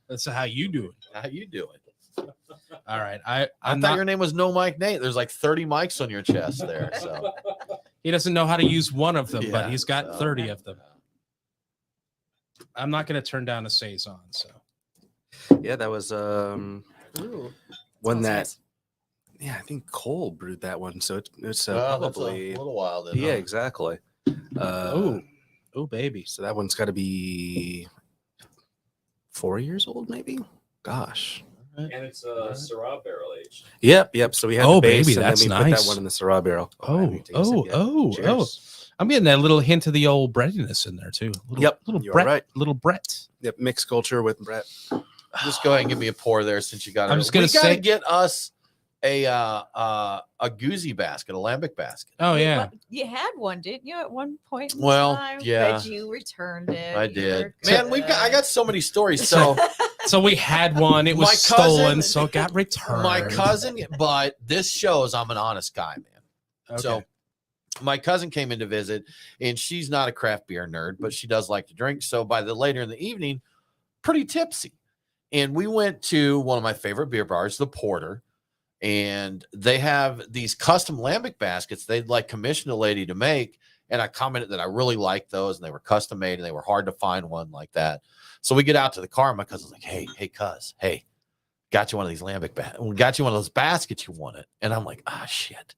That's how you do it. How you doing? All right. I I'm thought not. your name was No Mike Nate. There's like 30 mics on your chest there. So He doesn't know how to use one of them, but Yeah, he's got so- 30 of them. I'm not going to turn down a saison. So Yeah, that was Ooh, one smells that. nice. Yeah, I think Cole brewed that one, so it's well, that's probably a little while then. yeah, huh? exactly. oh baby. So that one's got to be 4 years old, maybe. Gosh. and it's a Syrah barrel aged. Yep. So we had Oh, the base, baby, and that's then we put nice. that one in the Syrah barrel. I Oh, haven't tasted it yet. Cheers. I'm getting that little hint of the old breadiness in there too. Little, Yep, little you are Brett, right. little Brett. Yep, mixed culture with Brett. Just go ahead and give me a pour there since you got it. I'm just gonna we gotta say- get us a goozy basket, a lambic basket. Oh yeah. Well, you had one, didn't you, at one point? In Well, time, yeah. But you returned it. I You did. were Man, good. I got so many stories. So So we had one. It was My stolen, cousin- so it got returned. my cousin, but this shows I'm an honest guy, man. Okay. So my cousin came in to visit, and she's not a craft beer nerd, but she does like to drink. So by the later in the evening, pretty tipsy. And we went to one of my favorite beer bars, the Porter, and they have these custom lambic baskets they'd like commissioned a lady to make. And I commented that I really liked those, and they were custom made, and they were hard to find one like that. So we get out to the car, and my cousin's like, hey, cuz, hey, got you one of these lambic we got you one of those baskets you wanted. And I'm like, shit.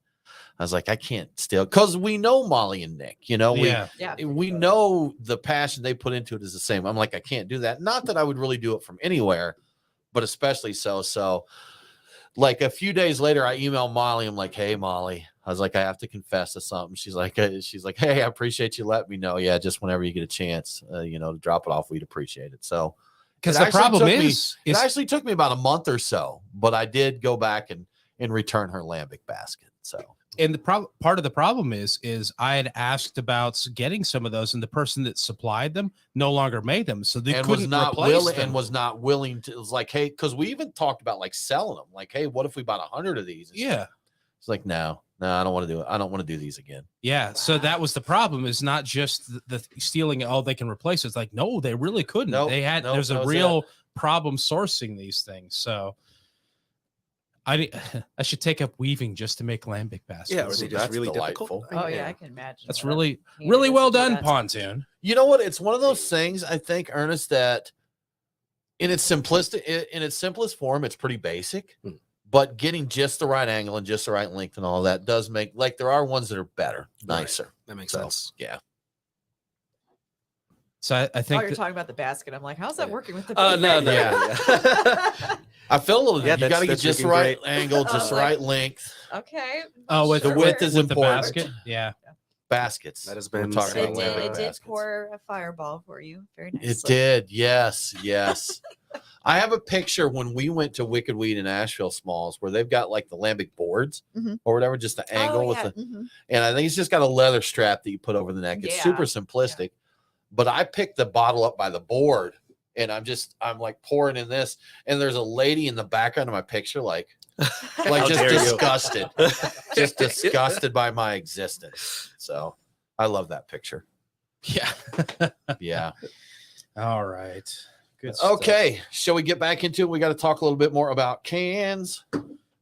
I was like, I can't steal, because we know Molly and Nick, you know, yeah. Yeah. we know the passion they put into it is the same. I'm like, I can't do that. Not that I would really do it from anywhere, but especially so. So like a few days later, I emailed Molly. I'm like, hey, Molly, I was like, I have to confess to something. She's like, hey, I appreciate you letting me know. Yeah. Just whenever you get a chance, to drop it off, we'd appreciate it. So, Because it the actually problem took me- is it actually took me about a month or so, but I did go back and return her lambic basket. So and the part of the problem is I had asked about getting some of those, and the person that supplied them no longer made them, so they and couldn't was not replace willing them. and was not willing to. It was like, hey, because we even talked about like selling them. Like, hey, what if we bought 100 of these? Yeah. It's like, no, I don't want to do it. I don't want to do these again. Yeah, so that was the problem. Is not just the stealing. Oh, they can replace it. It's like, no, they really couldn't. Nope, They had. nope, There's that a was real problem sourcing these things. So I should take up weaving just to make lambic baskets. Yeah, or they just That's really delightful. difficult. Oh yeah, I can imagine. That's what really pain really it is well to do done, that. Pontoon. You know what? It's one of those things. I think, Ernest, that in its simplest form, it's pretty basic. Hmm. But getting just the right angle and just the right length and all that does make, like, there are ones that are better, nicer. That makes So, sense. yeah. So I think you're talking about the basket. I'm like, how's that working with the? Oh no, no, Yeah. yeah. I feel a little. Yeah, you got to get that's just the looking right angle, just the right length. Okay. with The width is with the important. basket. Yeah. Baskets. That has We're been talking so, about It wearing did baskets. pour a fireball for you. Very nice. It did. Yes. Yes. I have a picture when we went to Wicked Weed in Asheville Smalls where they've got like the lambic boards or whatever, just the angle with the, and I think it's just got a leather strap that you put over the neck. It's super simplistic, but I picked the bottle up by the board and I'm like pouring in this, and there's a lady in the background of my picture, like just disgusted, just disgusted by my existence. So I love that picture. Yeah. Yeah. All right. Good Okay. stuff. Shall we get back into it? We got to talk a little bit more about cans.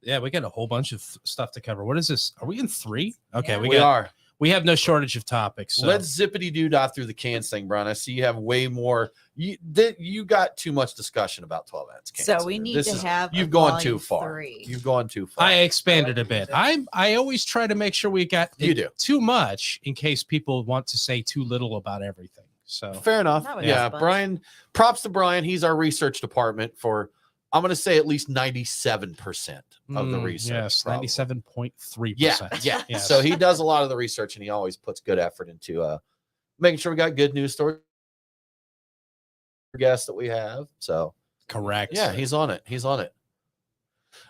Yeah, we got a whole bunch of stuff to cover. What is this? Are we in 3? Okay, Yeah. we have no shortage of topics. So. Let's zippity doo dah through the cans thing, Brian. I see you have way more. You got too much discussion about 12-ounce cans. So we need to have. You've gone too far. You've gone too far. I expanded a bit. I always try to make sure we got too much in case people want to say too little about everything. So fair enough. Yeah, Brian. Props to Brian. He's our research department for. I'm going to say at least 97% of the research. Yes, 97.3%. Yeah. Yes. So he does a lot of the research, and he always puts good effort into making sure we got good news stories. Guests that we have. So correct. Yeah, he's on it. He's on it.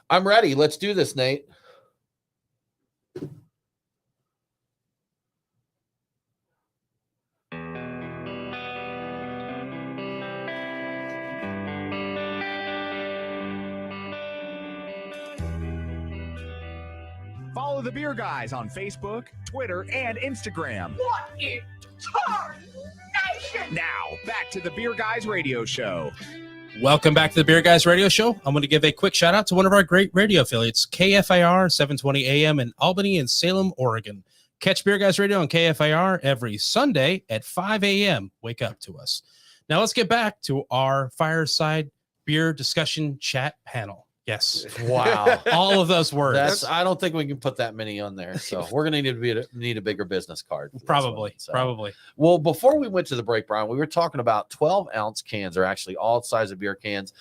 I'm ready. Let's do this, Nate. Follow the Beer Guys on Facebook, Twitter, and Instagram. What in tarnation? Now, back to the Beer Guys radio show. Welcome back to the Beer Guys radio show. I'm going to give a quick shout out to one of our great radio affiliates, KFIR 720 AM in Albany and Salem, Oregon. Catch Beer Guys radio on KFIR every Sunday at 5 a.m. Wake up to us. Now let's get back to our Fireside beer discussion chat panel. Yes. Wow. All of those words. I don't think we can put that many on there. So we're going to need a bigger business card. Probably. So. Probably. Well, before we went to the break, Brian, we were talking about 12-ounce cans are actually all size of beer cans.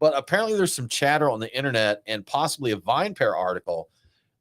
But apparently there's some chatter on the internet and possibly a VinePair article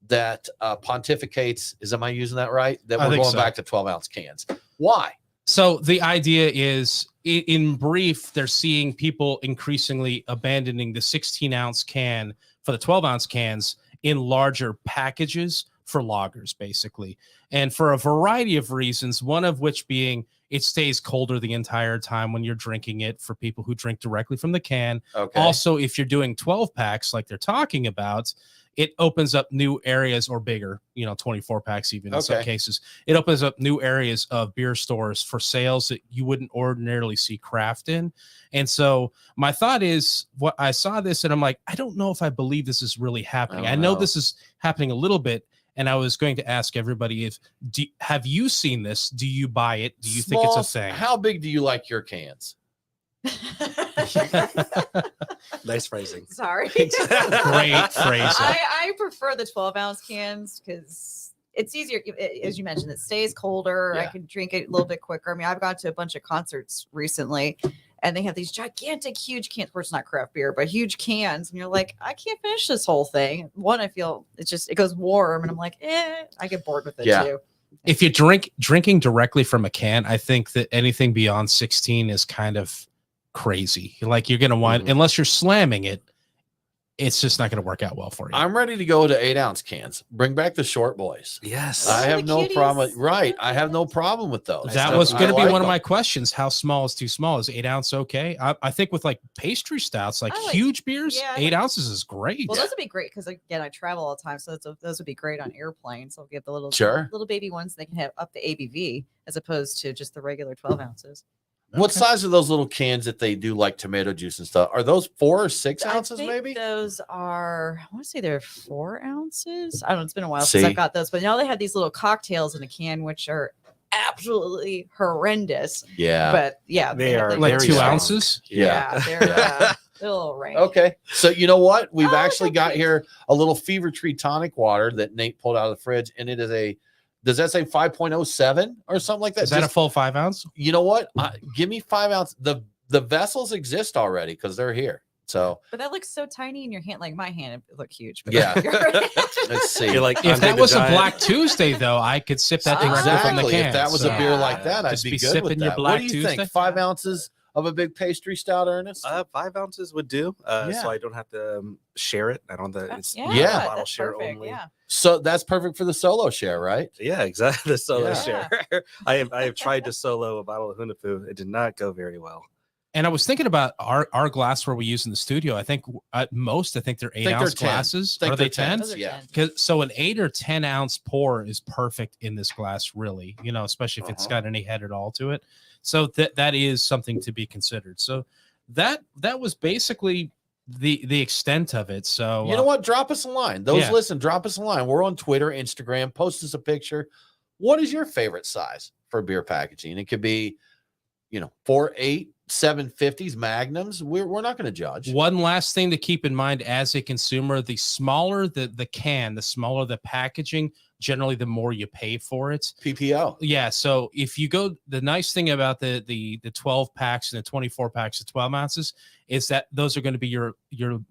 that pontificates, am I using that right? That we're going back to 12-ounce cans. Why? So the idea is, in brief, they're seeing people increasingly abandoning the 16-ounce can for the 12-ounce cans in larger packages for lagers, basically. And for a variety of reasons, one of which being it stays colder the entire time when you're drinking it for people who drink directly from the can. Okay. Also, if you're doing 12 packs like they're talking about, it opens up new areas, or bigger, 24 packs even in some cases. It opens up new areas of beer stores for sales that you wouldn't ordinarily see craft in. And so my thought is, what I saw this and I'm like, I don't know if I believe this is really happening. I know this is happening a little bit. And I was going to ask everybody, have you seen this? Do you buy it? Do you think it's a thing? How big do you like your cans? Nice phrasing. Sorry. Great phrasing. I prefer the 12-ounce cans because it's easier. As you mentioned, it stays colder. Yeah. I can drink it a little bit quicker. I mean, I've gone to a bunch of concerts recently, and they have these gigantic, huge cans. Of course, not craft beer, but huge cans. And you're like, I can't finish this whole thing. One, I feel it goes warm, and I'm like, I get bored with it too. If you're drinking directly from a can, I think that anything beyond 16 is kind of crazy. Like you're going to wind, unless you're slamming it, it's just not going to work out well for you. I'm ready to go to 8-ounce cans. Bring back the short boys. Yes. I have no problem. Right. I have no problem with those. That was going to be one of my questions. How small is too small? Is 8 ounce okay? I think with like pastry stouts, like huge beers, 8 ounces is great. Well, those would be great because again, I travel all the time, so those would be great on airplanes. I'll get the little baby ones. They can have up the ABV as opposed to just the regular 12 ounces. What size are those little cans that they do like tomato juice and stuff? Are those 4 or 6 ounces? Maybe those are. I want to say they're 4 ounces. I don't know. It's been a while since I've got those, but now they have these little cocktails in a can, which are absolutely horrendous. Yeah, but yeah, they are like 2 ounces. Yeah, they're a little range. Okay, so you know what? We've actually got here a little Fever Tree tonic water that Nate pulled out of the fridge, and it is a Does that say 5.07 or something like that? Is that a full 5 ounce? You know what? Give me 5 ounce. The vessels exist already because they're here. So, but that looks so tiny in your hand. Like my hand, it look huge. But yeah. Let's see. You're like, If that was a Black Tuesday, though, I could sip that directly from the exactly. can. If that was so. a beer like that, I'd Just be be good with sipping your that. Black What do you Tuesday? think? 5 ounces of a big pastry stout, Ernest? 5 ounces would do. So I don't have to share it. I don't have to. It's Yeah. bottle that's share perfect, only. Yeah. So that's perfect for the solo share, right? Yeah, exactly. The solo Yeah. share. I have tried to solo a bottle of Hunapu. It did not go very well. And I was thinking about our glassware we use in the studio. I think at most, I think they're 8 ounce 10. glasses. Think Are they they're 10? 10? Those are Yeah. 10. So an 8 or 10 ounce pour is perfect in this glass, really, especially if it's got any head at all to it. So that is something to be considered. So that was basically the extent of it. So You know what? Drop us a line. Those Yeah. listen, drop us a line. We're on Twitter, Instagram. Post us a picture. What is your favorite size for beer packaging? It could be, 4, 8, 750s, magnums. We're not going to judge. One last thing to keep in mind as a consumer, the smaller the can, the smaller the packaging, generally the more you pay for it. PPO. Yeah. So if you go, the nice thing about the 12 packs and the 24 packs of 12 ounces is that those are going to be your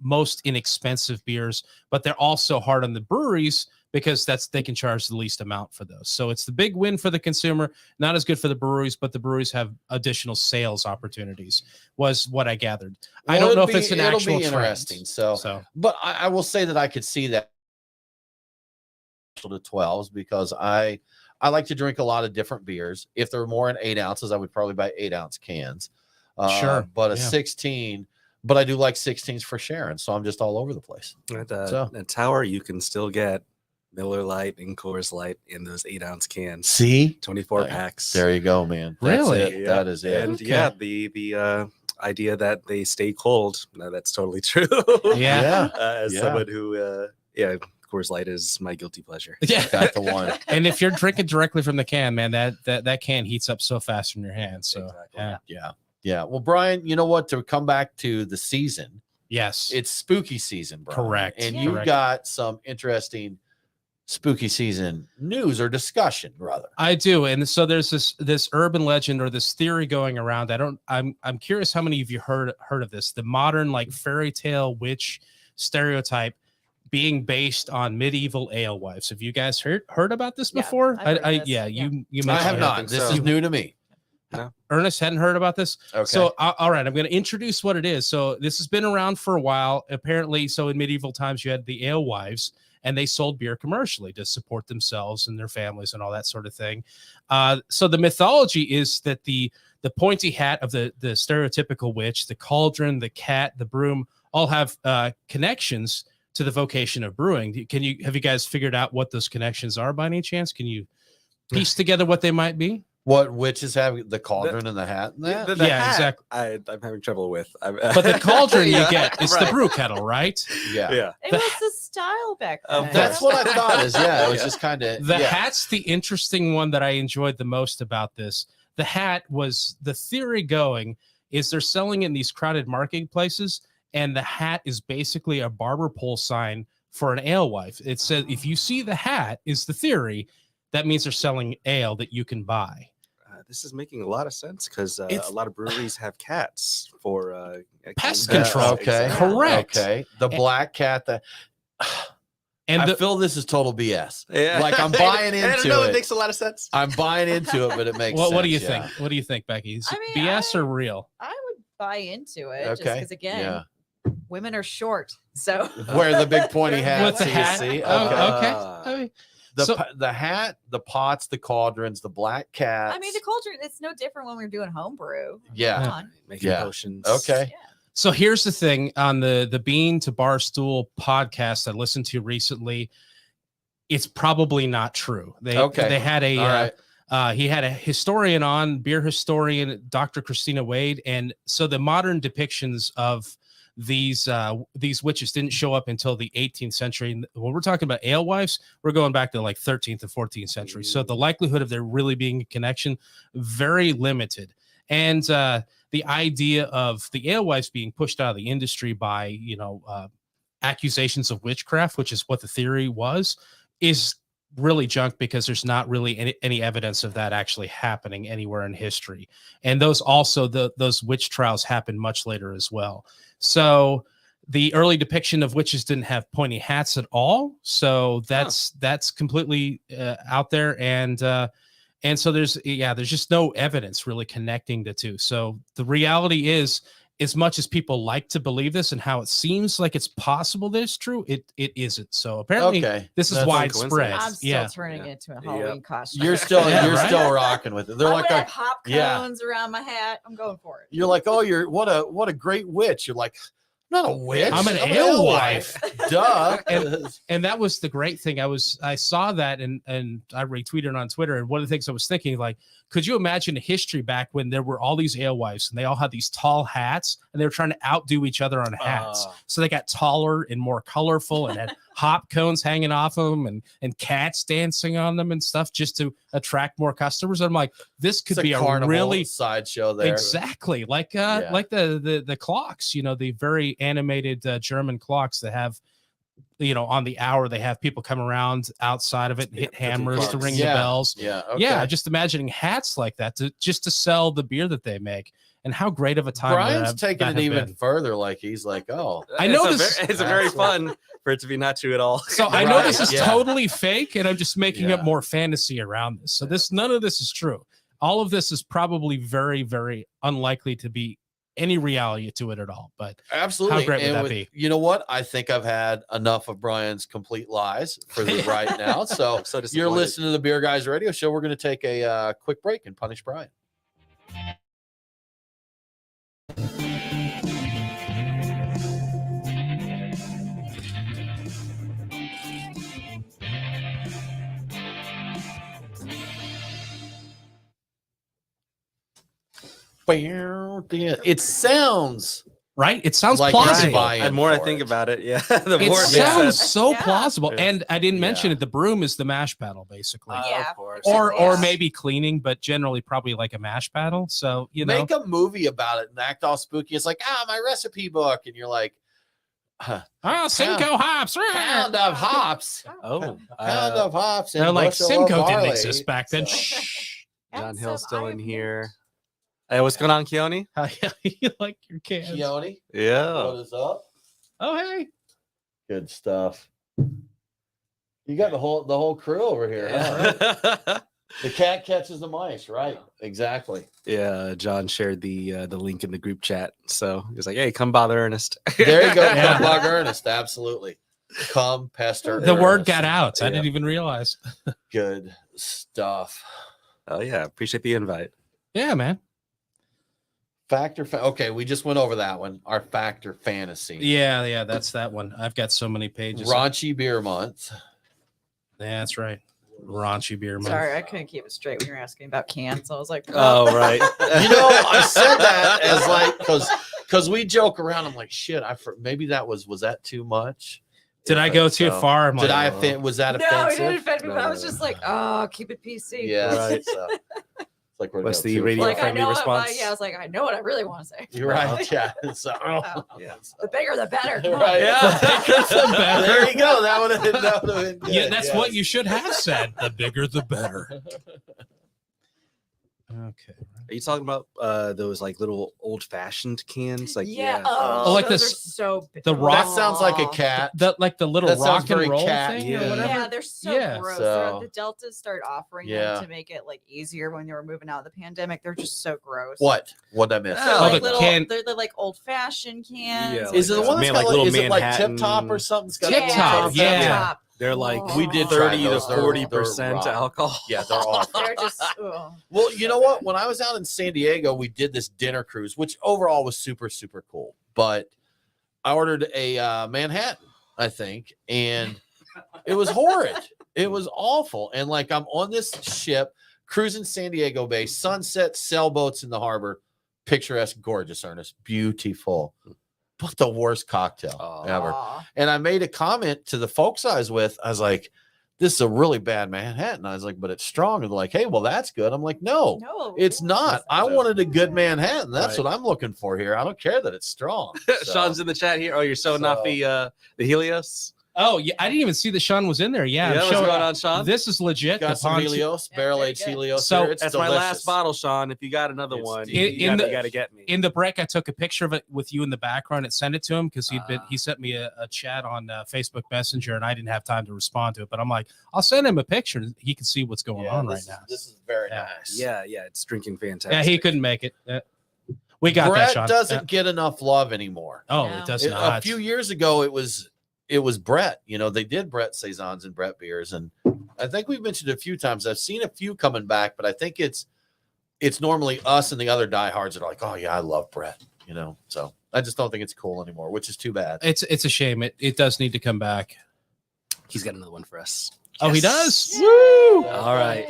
most inexpensive beers, but they're also hard on the breweries because they can charge the least amount for those. So it's the big win for the consumer, not as good for the breweries, but the breweries have additional sales opportunities, was what I gathered. I don't know if it's an actual be interesting. trend. So, but I will say that I could see that to 12s because I like to drink a lot of different beers. If they're more in 8 ounces, I would probably buy 8 ounce cans. Sure. But a 16, but I do like 16s for sharing. So I'm just all over the place. At Tower, you can still get Miller Lite and Coors Light in those 8 ounce cans. See? 24 packs. There you go, man. Really? That's it. Yeah. That is it. And Okay. the idea that they stay cold, no, that's totally true. Yeah. As Yeah. someone who, Coors Light is my guilty pleasure. Yeah. Got the one. And if you're drinking directly from the can, man, that can heats up so fast in your hands. So Exactly. Yeah. Well, Brian, you know what? To come back to the season, yes. it's spooky season, Brian. Correct. And Yeah. you Correct. got some interesting spooky season news or discussion, brother. I do. And so there's this urban legend or this theory going around. I'm curious how many of you heard of this, the modern like fairy tale witch stereotype being based on medieval alewives. Have you guys heard about this Yeah, before? I've heard this. You I mentioned have it. not. think This so. is new to me. Ernest hadn't heard about this. Okay. So, all right, I'm going to introduce what it is. So, this has been around for a while. Apparently, so in medieval times, you had the alewives, and they sold beer commercially to support themselves and their families and all that sort of thing. So, the mythology is that the pointy hat of the stereotypical witch, the cauldron, the cat, the broom, all have connections to the vocation of brewing. Have you guys figured out what those connections are by any chance? Can you piece together what they might be? What witches have the cauldron and the hat? And that? The Yeah, hat, exactly. I'm having trouble with. But the cauldron you Yeah, get is the right. brew kettle, right? Yeah. Yeah. It was the style back Of then. That's what I thought is, it was Yeah. just kind of, The hat's the interesting one that I enjoyed the most about this. The hat was the theory going is they're selling in these crowded marketplaces, and the hat is basically a barber pole sign for an alewife. It says if you see the hat, is the theory, that means they're selling ale that you can buy. This is making a lot of sense because It's- a lot of breweries have cats for Pest cleaning. control. Okay. Yeah. Correct. Okay. The black cat that And I feel this is total BS. Yeah. Like, I'm buying I don't into know, it. It makes a lot of sense. I'm buying into it, but it makes sense. what do you yeah. think? What do you think, Becky? Is I it mean, BS or real? I would buy into it just Okay. because again, Yeah. women are short. So Wear the big pointy hat. With the so you hat? see? Oh, okay. Ah. I mean, The, So- the hat, the pots, the cauldrons, the black cats. I mean the cauldron, it's no different when we're doing homebrew. Yeah. Come on. Making Yeah. potions. Okay. Yeah. So here's the thing on the Bean to Barstool podcast I listened to recently. It's probably not true. They had a All right. he had a historian on, beer historian Dr. Christina Wade, and so the modern depictions of these witches didn't show up until the 18th century. And when we're talking about alewives, we're going back to like 13th and 14th century. So the likelihood of there really being a connection very limited. And the idea of the alewives being pushed out of the industry by accusations of witchcraft, which is what the theory was, is really junk because there's not really any evidence of that actually happening anywhere in history. And those witch trials happened much later as well. So the early depiction of witches didn't have pointy hats at all. So that's completely out there. And so there's just no evidence really connecting the two. So the reality is, as much as people like to believe this and how it seems like it's possible that it's true, it isn't. So apparently this is widespread. I'm still turning it into a Halloween costume. You're still rocking with it. They're I like have hop cones around my hat. I'm going for it. You're like, oh, what a great witch. You're like, I'm not a witch. I'm an alewife. Duh. And that was the great thing. I saw that and I retweeted it on Twitter. And one of the things I was thinking, like, could you imagine a history back when there were all these alewives and they all had these tall hats and they were trying to outdo each other on hats? So they got taller and more colorful and had hop cones hanging off them and cats dancing on them and stuff just to attract more customers. I'm like, this could be a really sideshow there. Exactly. Like the clocks, the very animated German clocks that have, on the hour, they have people come around outside of it and hit hammers to ring the bells. Yeah. Just imagining hats like that to sell the beer that they make. And how great of a time Brian's taking it even further. Like he's like, oh, I know it's very fun for it to be not true at all. So I know this is totally fake, and I'm just making up more fantasy around this. So none of this is true. All of this is probably very, very unlikely to be any reality to it at all. But absolutely, how great would that be? You know what? I think I've had enough of Brian's complete lies for the right now. So, you're listening to the Beer Guys Radio Show. We're going to take a quick break and punish Brian. It sounds right. It sounds like plausible. The more I think about it, the more it sounds so plausible. Yeah. And I didn't mention it. The broom is the mash paddle, basically. Yeah, of course. Or maybe cleaning, but generally probably like a mash paddle. So make a movie about it and act all spooky. It's like my recipe book, and you're like, Simcoe hops, pound of hops. Pound of hops. They're like Simcoe didn't exist back then. John Hill's still in here. Hey, what's going on, Keone? You like your cans? Keone? Yeah. What is up? Oh, hey. Good stuff. You got the whole crew over here. Yeah. Huh? The cat catches the mice, right? Exactly. Yeah, John shared the link in the group chat. So he was like, hey, come bother Ernest. There you go. Come bug Ernest. Absolutely. Come pester The Ernest. Word got out. I didn't even realize. Good stuff. Oh, yeah. Appreciate the invite. Yeah, man. Okay, we just went over that one. Our Factor Fantasy. Yeah, that's that one. I've got so many pages. Raunchy Beer Month. Yeah, that's right. Raunchy Beer Month. Sorry, I couldn't keep it straight when you were asking about cans. I was like, oh, right. I said that as like because we joke around. I'm like, shit. Maybe was that too much? Did I go too far? Was that offensive? No, it didn't offend me. But I was just like, keep it PC. Yeah, right. So. Like what's the radio friendly response? I was like, I know what I really want to say. You're right. Yeah. So, the bigger the better. Right. Yeah. The better. There you go. That would have been good. Yeah, that's what you should have said. The bigger the better. Okay. Are you talking about those like little old fashioned cans? Like like this. Are so big. The rock that sounds like a cat. The little rock and roll thing or whatever. Yeah, they're so gross. The Deltas started offering them to make it like easier when they were moving out of the pandemic. They're just so gross. What'd I miss? They're like old fashioned cans. Yeah, is it the one that's got like, is it like Tip Top or something? Tip Top, yeah. They're like we did 30 to 40% alcohol. Yeah, they're awful. They're just well, you know what? When I was out in San Diego, we did this dinner cruise, which overall was super, super cool. But I ordered a Manhattan, I think, and it was horrid. It was awful. And like I'm on this ship cruising San Diego Bay, sunset, sailboats in the harbor, picturesque, gorgeous, Ernest, beautiful. But the worst cocktail ever. And I made a comment to the folks I was with. I was like, this is a really bad Manhattan. I was like, but it's strong. And they're like, hey, well, that's good. I'm like, no, it's not. I wanted a good Manhattan. That's what I'm looking for here. I don't care that it's strong. So. Sean's in the chat here. Oh, you're not the Helios? Oh, yeah. I didn't even see that Sean was in there. Yeah. what's Sean, going on, Sean? This is legit. Got The some pontoon- Helios, barrel-aged Helios. So here. It's That's delicious. my last bottle, Sean. If you got another It's one, deep. you got to get me. In the break, I took a picture of it with you in the background and sent it to him because he sent me a chat on Facebook Messenger and I didn't have time to respond to it. But I'm like, I'll send him a picture and he can see what's going on right now. This is very Yeah. nice. Yeah, it's drinking fantastic. Yeah, he couldn't make it. We got Brett that, Sean. doesn't get enough love anymore. Oh, No. it does A not. few years ago, it was Brett. You know, they did Brett saisons and Brett beers, and I think we've mentioned it a few times. I've seen a few coming back, but I think it's normally us and the other diehards that are like, oh yeah, I love Brett. You know, so I just don't think it's cool anymore, which is too bad. It's a shame. It does need to come back. He's got another one for us. Oh, he does. Yay. Woo! All right.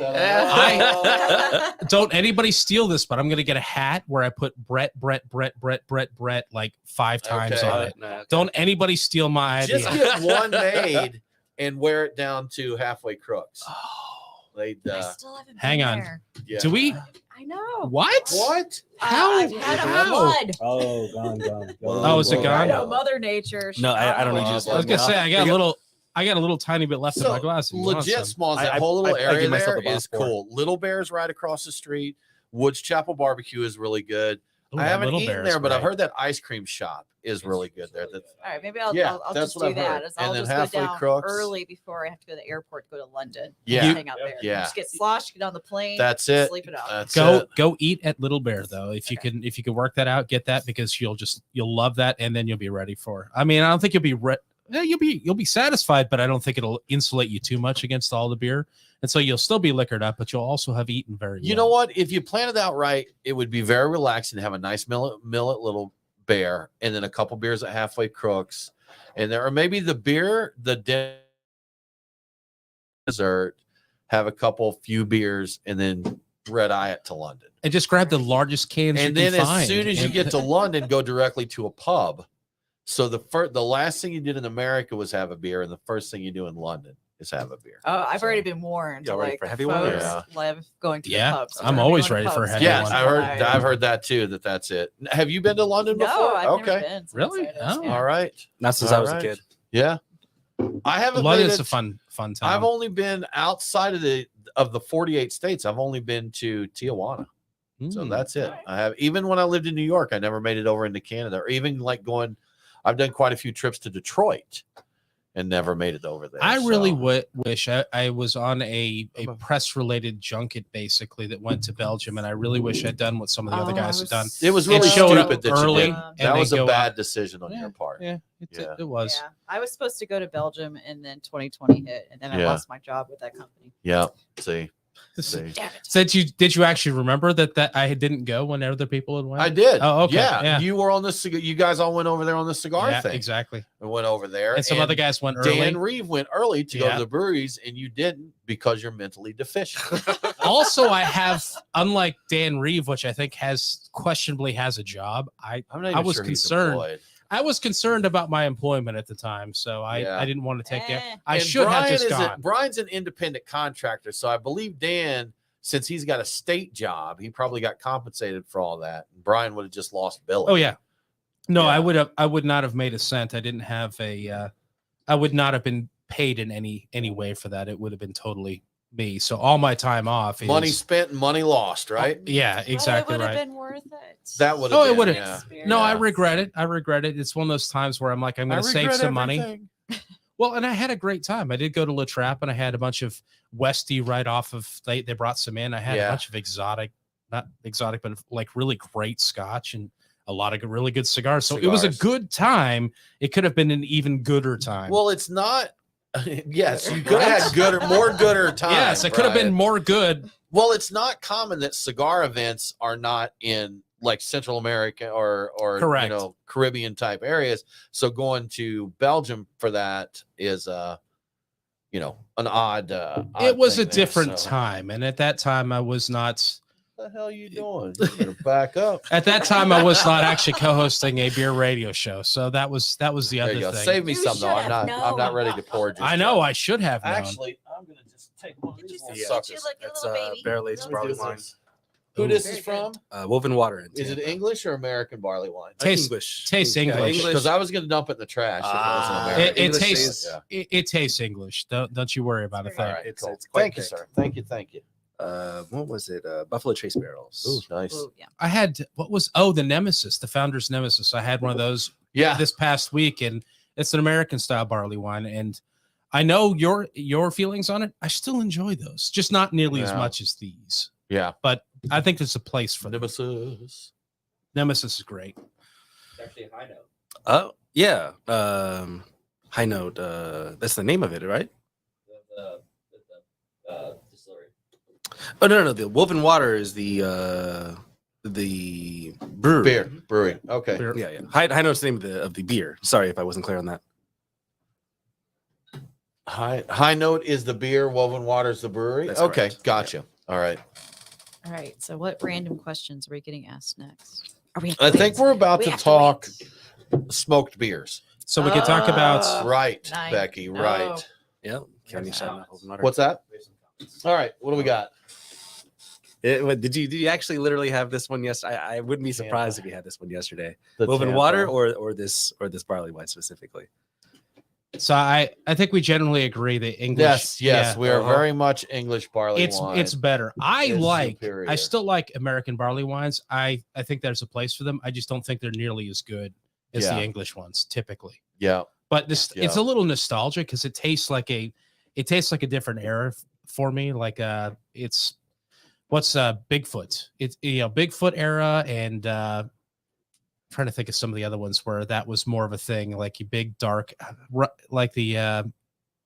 Don't anybody steal this, but I'm gonna get a hat where I put Brett like 5 times Okay. on it. Don't anybody steal my idea. Just get one made and wear it down to Halfway Crooks. Oh, They'd I still haven't hang been on. there. yeah. do we? I know. What? What? How? I've had a How? flood. Oh, gone. Oh, is it I gone? know Mother Nature. No, I don't need you to I was stop. gonna say I got a little tiny bit left in So my glass. if you want legit some. Smalls, that I- whole little I area give myself there a boss is for it. cool. Little Bear's right across the street. Woods Chapel Barbecue is really good. Ooh, I that haven't Little eaten Bear there, is but I've great. heard that ice cream shop is really good there. That's, All right, maybe I'll that's just what do I've that. heard. Is I'll And then just go Halfway down Crooks. early before I have to go to the airport to go to London. Yeah. Just hang out there. Yeah. Just get sloshed, get on the plane. That's it. Sleep it out. That's Go it. go eat at Little Bear though. If you can work that out, get that because you'll love that and then you'll be ready for it. I mean, I don't think you'll be satisfied, but I don't think it'll insulate you too much against all the beer. And so you'll still be liquored up, but you'll also have eaten very You well. know what? If you plan it out right, it would be very relaxing to have a nice meal at Little Bear and then a couple beers at Halfway Crooks. And there, or maybe the dessert, have a few beers, and then red eye it to London. And just grab the largest cans And you then can as find. soon as you And- get to London, go directly to a pub. So the last thing you did in America was have a beer, and the first thing you do in London is have a beer. Oh, I've So- already been warned. Y'all ready Like for heavy folks ones? Yeah. love going to Yeah, the pubs. I'm We're always going to ready for pubs. heavy Yeah, ones. I've heard that too. That's it. Have you been to London No, before? I've Okay, never been. so I'm Really? excited. Oh. Yeah. all right. Not since All I was right. a kid. Yeah, I haven't. London's made a it- fun time. I've only been outside of the 48 states. I've only been to Tijuana. So Mm. that's it. I have, even when I lived in New York, I never made it over into Canada, or even like I've done quite a few trips to Detroit and never made it over there. I really So, wish I was on a press related junket basically that went to Belgium, and I really wish I'd done what some of the other Oh, guys I have done. it was It really showed up stupid that early, you did. and That they was a go bad out. decision on Yeah, your part. Yeah, Yeah. it was. Yeah, I was supposed to go to Belgium, and then 2020 hit, and then I Yeah. lost my job with that company. Yeah. See. See. Damn it! So did you actually remember that I didn't go when other people had went? I did. Oh, okay. Yeah. Yeah. You were on the cigar. You guys all went over there on the cigar Yeah, thing. exactly. And went over there. And some other guys went Dan early. Reeve went early to go Yeah. to the breweries, and you didn't because you're mentally deficient. Also, I have, unlike Dan Reeve, which I think questionably has a job. I'm not I even was sure he's concerned. employed. I was concerned about my employment at the time, so Yeah. I didn't want to take that. Eh. I And should have just gone. Brian's an independent contractor, so I believe Dan, since he's got a state job, he probably got compensated for all that. Brian would have just lost billing. Oh yeah, no, Yeah. I would not have made a cent. I didn't have I would not have been paid in any way for that. It would have been totally me. So all my time off, Money is, spent and money lost, right? Yeah, exactly But it would right. have been worth it. That would Oh, have it would've- yeah. No, I Yeah. regret it. I regret it. It's one of those times where I'm like, I'm going to save regret some money. everything. Well, and I had a great time. I did go to La Trappe, and I had a bunch of Westy right off of. They brought some in. I had Yeah. a bunch of not exotic, but like really great Scotch and a lot of really good cigars. So it was a Cigars. good time. It could have been an even gooder time. Well, it's not. Yes, you could have had more gooder time. yes, it could have been Brian. more good. Well, it's not common that cigar events are not in like Central America or Correct. Caribbean type areas. So going to Belgium for that is an odd. It was a thing there, different so. time, and at that time, I was not. What the hell are you doing? You better back up. At that time, I was not actually co-hosting a beer radio show. So that was the There other you go. thing. Save me You some though. should have I'm not ready to pour. Just I know. yet. I should have known. Actually, I'm gonna just take one of Get these you little some- suckers. get you like a That's little baby. barrel aged Little barley Let me do wine. this. Who this Very is from? Woven Water. In Is it Tampa. English or American barley wine? English. Tastes Yeah, English. Because I was going to dump it in the trash. If it wasn't American. It English tastes Yeah. it tastes English. Don't you worry about a All thing. All right, It's- cool. it's quite Thank you, thick. sir. Thank you. What was it? Buffalo Trace barrels. Ooh, nice. Ooh, yeah. I had the Nemesis, the Founder's Nemesis. I had one of those Yeah. this past week, and it's an American style barley wine. And I know your feelings on it. I still enjoy those, just not nearly as Yeah. much as these. Yeah. But I think there's a place for them. Nemesis. Nemesis is great. It's actually a high note. Oh yeah. High Note. That's the name of it, right? The distillery. Oh no. The Woven Water is the brewery. Beer. Brewing. Okay. Beer. Yeah. High Note's the name of the beer. Sorry if I wasn't clear on that. High Note is the beer. Woven Water is the brewery. That's Okay. correct. Gotcha. All right. All right. So, what random questions are we getting asked next? Are we? I think we're about We to have to talk smoked beers. So we can talk about Right, nice. Becky. No. Right. Yeah. County Yes. shout out Woven Water. What's that? We have some comments. All right. What do we got? Did you actually literally have this one yesterday? I wouldn't be surprised if you had this one yesterday. Woven Tampa. Water or this barley wine specifically. So I think we generally agree that English. Yes. yeah, We are Uh-huh. very much English barley wine. it's better. I It's superior. still like American barley wines. I think there's a place for them. I just don't think they're nearly as good as Yeah. the English ones typically. Yeah. But this it's Yeah. a little nostalgic because it tastes like a different era for me. Like it's what's Bigfoot. It's Bigfoot era and trying to think of some of the other ones where that was more of a thing, like you big dark like the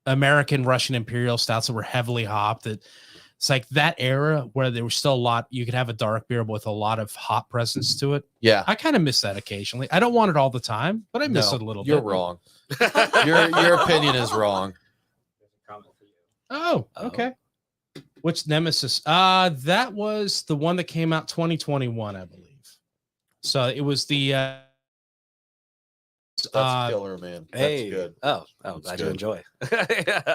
American Russian Imperial stouts that were heavily hopped. That it's like that era where there was still a lot. You could have a dark beer with a lot of hop presence to it. Yeah. I kind of miss that occasionally. I don't want it all the time, but I miss No, it a little You're bit. wrong. Your opinion is wrong. There's a comment for you. Oh, Oh. okay. Which Nemesis? That was the one that came out 2021, I believe. So it was the That's killer, man. That's Hey. good. Oh, That's glad you good. enjoy.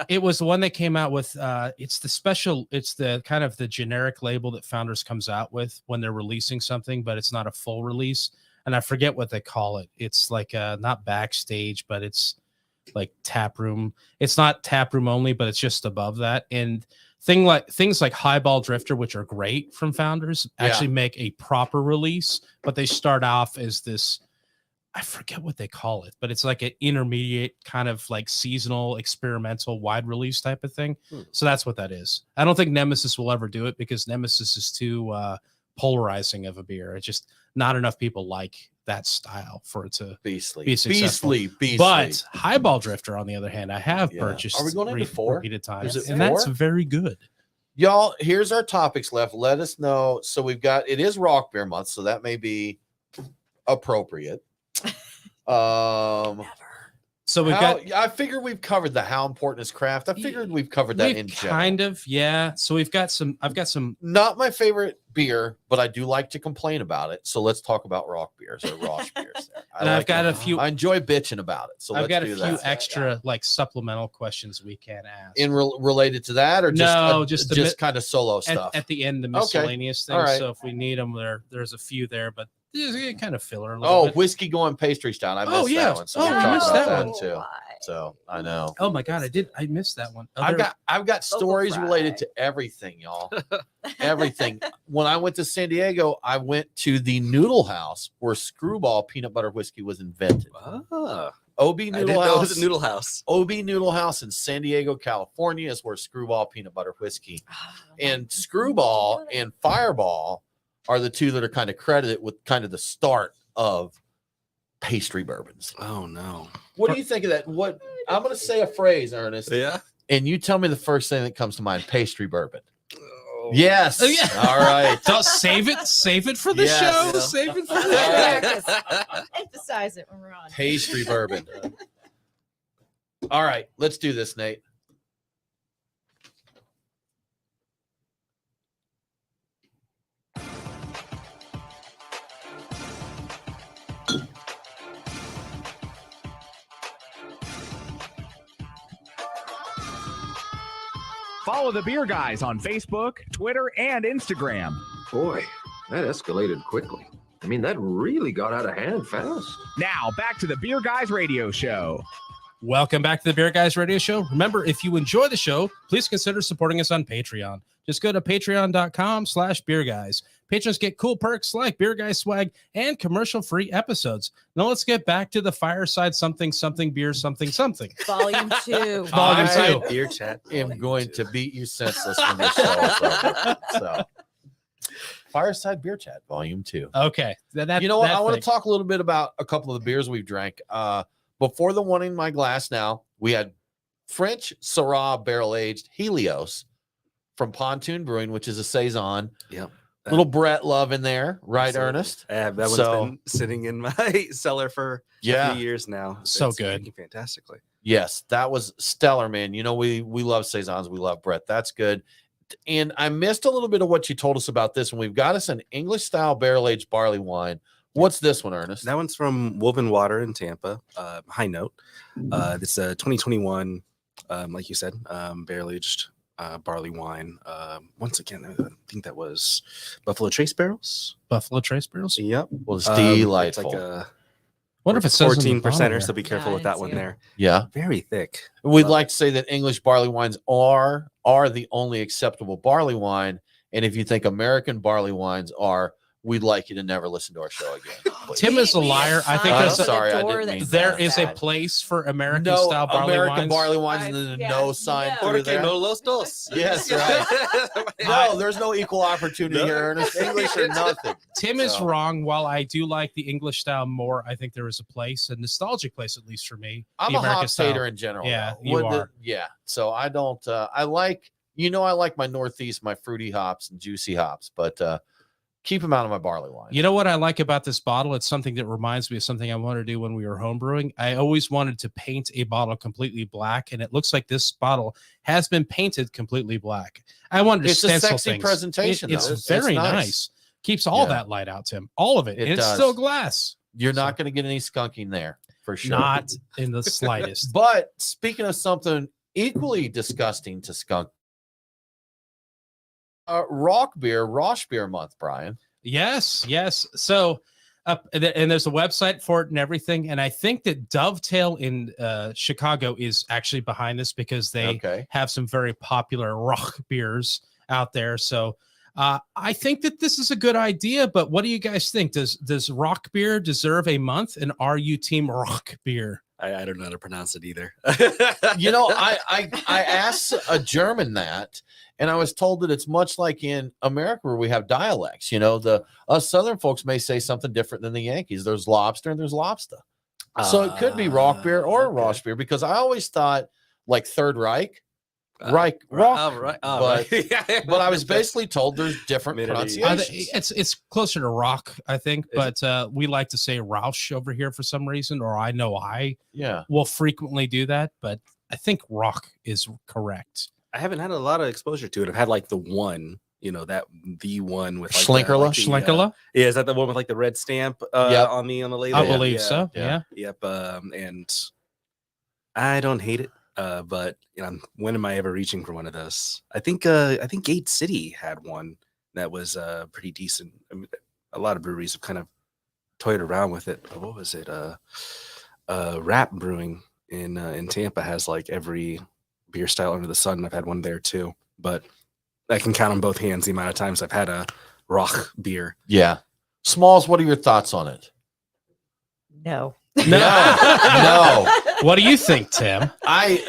it was the one that came out with it's the kind of the generic label that Founders comes out with when they're releasing something, but it's not a full release. And I forget what they call it. It's like not backstage, but it's like tap room. It's not tap room only, but it's just above that. And things like Highball Drifter, which are great from Founders, actually make a proper release, but they start off as this, I forget what they call it, but it's like an intermediate kind of like seasonal experimental wide release type of thing. So that's what that is. I don't think Nemesis will ever do it because Nemesis is too polarizing of a beer. It's just not enough people like that style for it to Beastly. be successful. Beastly. But Highball Drifter, on the other hand, I have Yeah. purchased Are we going into 4? repeated times, Is it and that's 4? very good. Y'all, here's our topics left. Let us know. So we've got it is Rock Beer Month, so that may be appropriate. So we've got I figure we've covered how important is craft. I figured we've covered that in general. kind of, yeah. So I've got some Not my favorite beer, but I do like to complain about it. So let's talk about rock beers or Rosh beers. There. and I've got a few I enjoy bitching about it. So I've let's got a do few that. extra like supplemental questions we can ask. In related to that, or just No, just the kind of solo stuff. at the end, the Okay. miscellaneous things. All right. So if we need them, there's a few there, but it's kind of filler. A little bit. Whiskey going pastry stout. I missed Oh, yeah. that one. So Oh, we'll I talk missed about that that one. too. So I know. Oh my god, I missed that one. I've got stories fry. related to everything, y'all. Everything. When I went to San Diego, I went to the Noodle House where Screwball peanut butter whiskey was invented. Ah, OB I didn't Noodle know it House. was a noodle house. OB Noodle House in San Diego, California is where Screwball peanut butter whiskey and Screwball and Fireball are the two that are kind of credited with kind of the start of pastry bourbons. Oh no. What do you think of that? What I'm going to say a phrase, Ernest, Yeah. and you tell me the first thing that comes to mind. Pastry bourbon. Oh. Yes. Oh, yeah. All right. Don't save it for the Yes. show. Yeah. Save it for All the right. Emphasize it when we're on. Pastry bourbon. All right. Let's do this, Nate. Follow the Beer Guys on Facebook, Twitter, and Instagram. Boy, That escalated quickly. I mean, that really got out of hand fast. Now, back to the Beer Guys Radio Show. Welcome back to the Beer Guys Radio Show. Remember, if you enjoy the show, please consider supporting us on Patreon. Just go to patreon.com/beerguys. Patrons get cool perks like Beer Guys swag and commercial-free episodes. Now let's get back to the Fireside something beer something. Volume 2. Volume 2. Beer chat. I'm going to beat you senseless when this show is over. So, Fireside Beer Chat, Volume 2. Okay. You know what? I want to talk a little bit about a couple of the beers we've drank. Before the one in my glass now, we had French Syrah barrel-aged Helios from Pontoon Brewing, which is a Saison. Yep. Little Brett love in there, right, Absolutely. Ernest? That one's been sitting in my cellar for a few years now. So It's good. working fantastically. Yes, that was stellar, man. You know, we love Saisons. We love Brett. That's good. And I missed a little bit of what you told us about this, and we've got us an English-style barrel-aged barley wine. What's this one, Ernest? That one's from Woven Water in Tampa. High Note. It's a 2021, like you said, barrel-aged barley wine. Once again, I think that was Buffalo Trace barrels. Buffalo Trace barrels. Yep. Well, it's delightful. It's like a Wonder if it says 14%, so be Yeah, careful I with that didn't one see it. there. Yeah. Very thick. We'd Love like to say that English barley wines are the only acceptable barley wine. And if you think American barley wines are, we'd like you to never listen to our show again. please. Tim is a liar. I think I'm there's sorry, I didn't mean there that. is a place for American No style barley American wines. barley wines and then Yeah, no sign no. through there. los dos. Yes, right. No, there's no equal opportunity here, Ernest. English or nothing. Tim is So- wrong. While I do like the English style more, I think there is a place, a nostalgic place, at least for me. I'm the a American hop style. hater in general. Yeah, though. you Would are. Yeah. So I don't, I like my Northeast, my fruity hops and juicy hops, but keep them out of my barley wine. You know what I like about this bottle? It's something that reminds me of something I wanted to do when we were homebrewing. I always wanted to paint a bottle completely black, and it looks like this bottle has been painted completely black. I wanted to It's a stencil sexy things. presentation, It's though. It's very nice. nice. Keeps all Yeah. that light out, Tim. All of it. It And it's does. still glass. You're not going to get any skunking there for sure. Not in the slightest. But speaking of something equally disgusting to skunk, Rosh beer month, Brian. Yes. So, and there's a website for it and everything. And I think that Dovetail in Chicago is actually behind this because they Okay. have some very popular rock beers out there. So I think that this is a good idea. But what do you guys think? Does rock beer deserve a month? And are you team rock beer? I don't know how to pronounce it either. You know, I asked a German that, and I was told that it's much like in America where we have dialects. You know, us Southern folks may say something different than the Yankees. There's lobster and there's lobster. So it could be rock beer or okay. Rosh beer, because I always thought like Third Reich, rock, right. but I was basically told there's different Made it easy. pronunciations. It's closer to rock, I think. But we like to say Roush over here for some reason, or I know I Yeah. will frequently do that. But I think rock is correct. I haven't had a lot of exposure to it. I've had like the one, the one with like Schlinkerla? Schlinkerla? Yeah, is that the one with like the red stamp Yep. on the label? I believe Yeah. so. Yeah. Yeah. Yep. And I don't hate it. But when am I ever reaching for one of those? I think Gate City had one that was pretty decent. I mean, a lot of breweries have kind of toyed around with it. What was it? Rap Brewing in Tampa has like every beer style under the sun. I've had one there too, but I can count on both hands the amount of times I've had a rock beer. Yeah. Smalls, what are your thoughts on it? No. No. What do you think, Tim?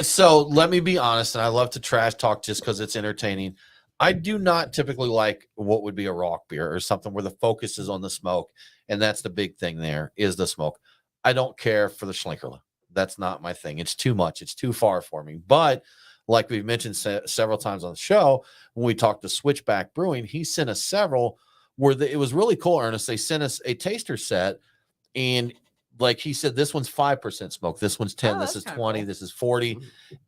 So let me be honest, and I love to trash talk just because it's entertaining. I do not typically like what would be a rock beer or something where the focus is on the smoke, and that's the big thing there is the smoke. I don't care for the Schlinkerla. That's not my thing. It's too much. It's too far for me. But like we've mentioned several times on the show, when we talked to Switchback Brewing, he sent us several where it was really cool, Ernest. They sent us a taster set, and like he said, this one's 5% smoke, this one's 10, this that's is kinda 20, cool. this is 40.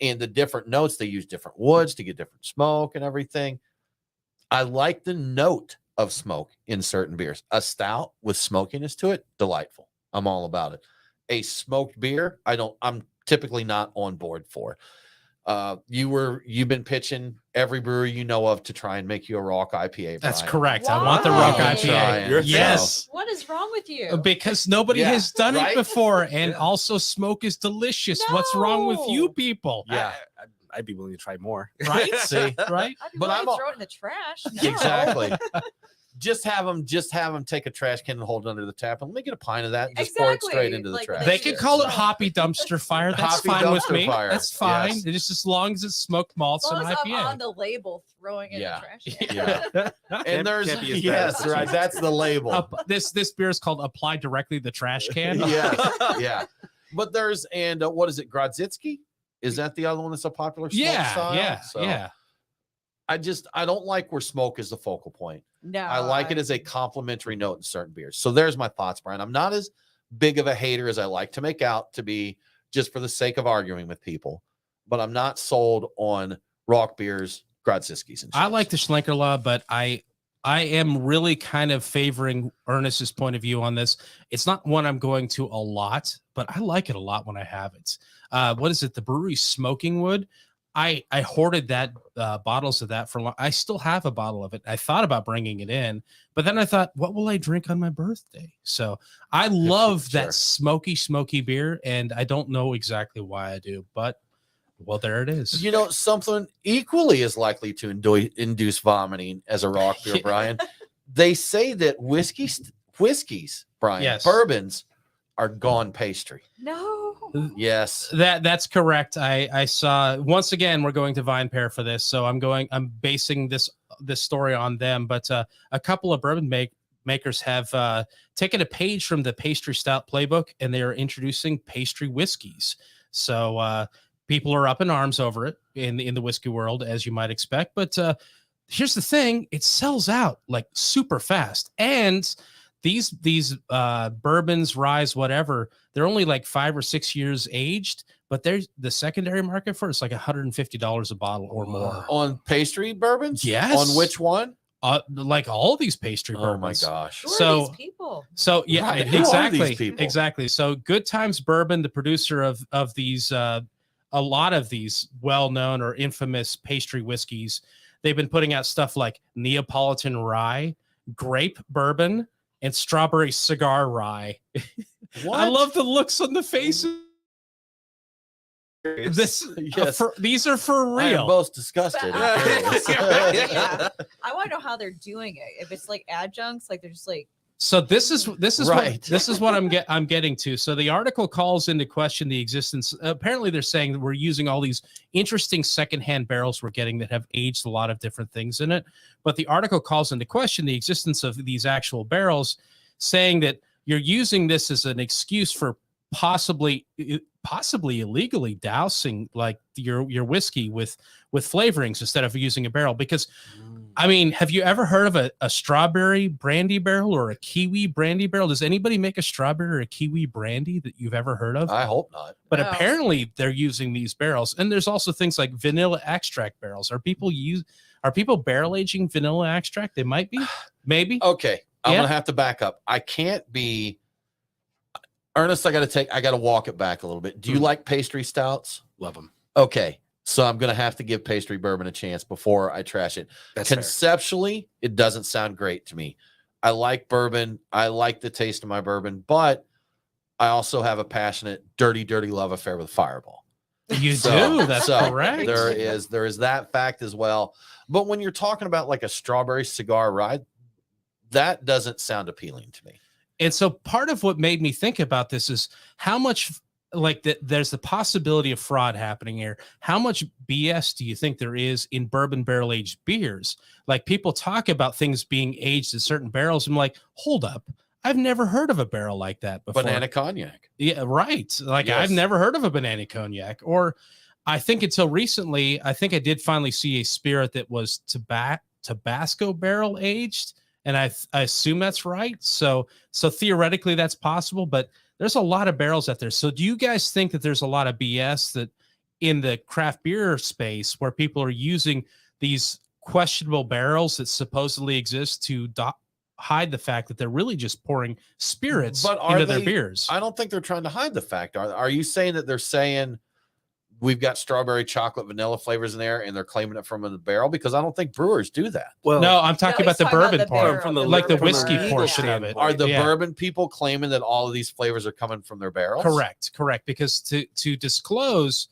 And the different notes, they use different woods to get different smoke and everything. I like the note of smoke in certain beers. A stout with smokiness to it, delightful. I'm all about it. A smoked beer, I'm typically not on board for. You've been pitching every brewery you know of to try and make you a Rock IPA. That's Brian. correct. I want the Rock Why? IPA. You're Yes. What is wrong with you? Because nobody Yeah, has done right? it before, and also smoke is delicious. What's wrong with you No. people? Yeah. I'd be willing to try more. Right? See? Right? I'd be But willing I'm to all- throw it in the trash. No. Exactly. Just have them take a trash can and hold it under the tap, and let me get a pint of that and just pour it straight Exactly. into the Like, trash. They do could it. call it So- hoppy dumpster fire. That's Hoppy fine with dumpster me. fire. That's fine. Yes. It's just as long as it's smoked malts As long and as I'm IPA. on the label throwing it Yeah. in the trash can. Yeah. And Can't there's be as bad yes, as right. That's the label. This beer is called Apply Directly the Trash Can. Yes, yeah. But there's what is it? Grodzitsky? Is that the other one that's a popular smoke style? Yeah. I don't like where smoke is the focal point. No. I like it as a complementary note in certain beers. So there's my thoughts, Brian. I'm not as big of a hater as I like to make out to be, just for the sake of arguing with people. But I'm not sold on Rock beers, Grodzitskis, and I shit. like the Schlenkerla, but I am really kind of favoring Ernest's point of view on this. It's not one I'm going to a lot, but I like it a lot when I have it. What is it? The brewery Smoking Wood. I hoarded that bottles of that for long. I still have a bottle of it. I thought about bringing it in, but then I thought, what will I drink on my birthday? So I love Sure. that smoky beer, and I don't know exactly why I do, but well, there it is. You know, something equally as likely to induce vomiting as a Rock beer, Brian. They say that whiskeys, Brian, Yes. bourbons are gone pastry. No. Yes. That's correct. I saw, once again, we're going to Vine Pair for this, so I'm basing this story on them. But a couple of bourbon makers have taken a page from the pastry stout playbook, and they are introducing pastry whiskeys. So people are up in arms over it in the whiskey world, as you might expect. But here's the thing: it sells out like super fast, and these bourbons, rye, whatever, they're only like 5 or 6 years aged, but there's the secondary market for it's like $150 a bottle or more. On pastry bourbons? Yes. On which one? Like all these pastry Oh my bourbons. gosh. Who are So- these people? So yeah, Right, who are exactly, these people? exactly. So Good Times Bourbon, the producer of these, a lot of these well-known or infamous pastry whiskeys, they've been putting out stuff like Neapolitan rye, grape bourbon, and strawberry cigar rye. What? I love the looks on the faces. This, Yes. these are for I am real. both disgusted. and curious. Yeah. I want to know how they're doing it. If it's like adjuncts, like they're just like So this is Right. this is what I'm getting to. So the article calls into question the existence. Apparently, they're saying that we're using all these interesting secondhand barrels we're getting that have aged a lot of different things in it. But the article calls into question the existence of these actual barrels, saying that you're using this as an excuse for possibly illegally dousing like your whiskey with flavorings instead of using a barrel. Because I mean, have you ever heard of a strawberry brandy barrel or a kiwi brandy barrel? Does anybody make a strawberry or a kiwi brandy that you've ever heard of? I hope not. But No. apparently they're using these barrels. And there's also things like vanilla extract barrels. Are people barrel aging vanilla extract? They might be, maybe. Okay. I'm Yeah. gonna have to back up. I can't be Ernest. I gotta walk it back a little bit. Do you like pastry stouts? Love them. Okay. So I'm gonna have to give pastry bourbon a chance before I trash it. That's fair. Conceptually, it doesn't sound great to me. I like bourbon. I like the taste of my bourbon, but I also have a passionate, dirty love affair with Fireball. You So- do. That's so correct. There is that fact as well. But when you're talking about like a strawberry cigar rye, that doesn't sound appealing to me. And so part of what made me think about this is how much like that there's the possibility of fraud happening here. How much BS do you think there is in bourbon barrel aged beers? Like people talk about things being aged in certain barrels. I'm like, hold up. I've never heard of a barrel like that before. Banana cognac. Yeah, right. Like Yes. I've never heard of a banana cognac. Or I think until recently, I think I did finally see a spirit that was Tabasco barrel aged. And I assume that's right. So theoretically that's possible, but there's a lot of barrels out there. So do you guys think that there's a lot of BS that in the craft beer space where people are using these questionable barrels that supposedly exist to hide the fact that they're really just pouring spirits But are into their they- beers? I don't think they're trying to hide the fact. Are you saying that they're saying we've got strawberry, chocolate, vanilla flavors in there, and they're claiming it from the barrel because I don't think brewers do that. Well, No, I'm talking about the bourbon part, from the like the from the whiskey legal portion of it. standpoint. Are the Yeah. bourbon people claiming that all of these flavors are coming from their barrels? Correct. Because to disclose,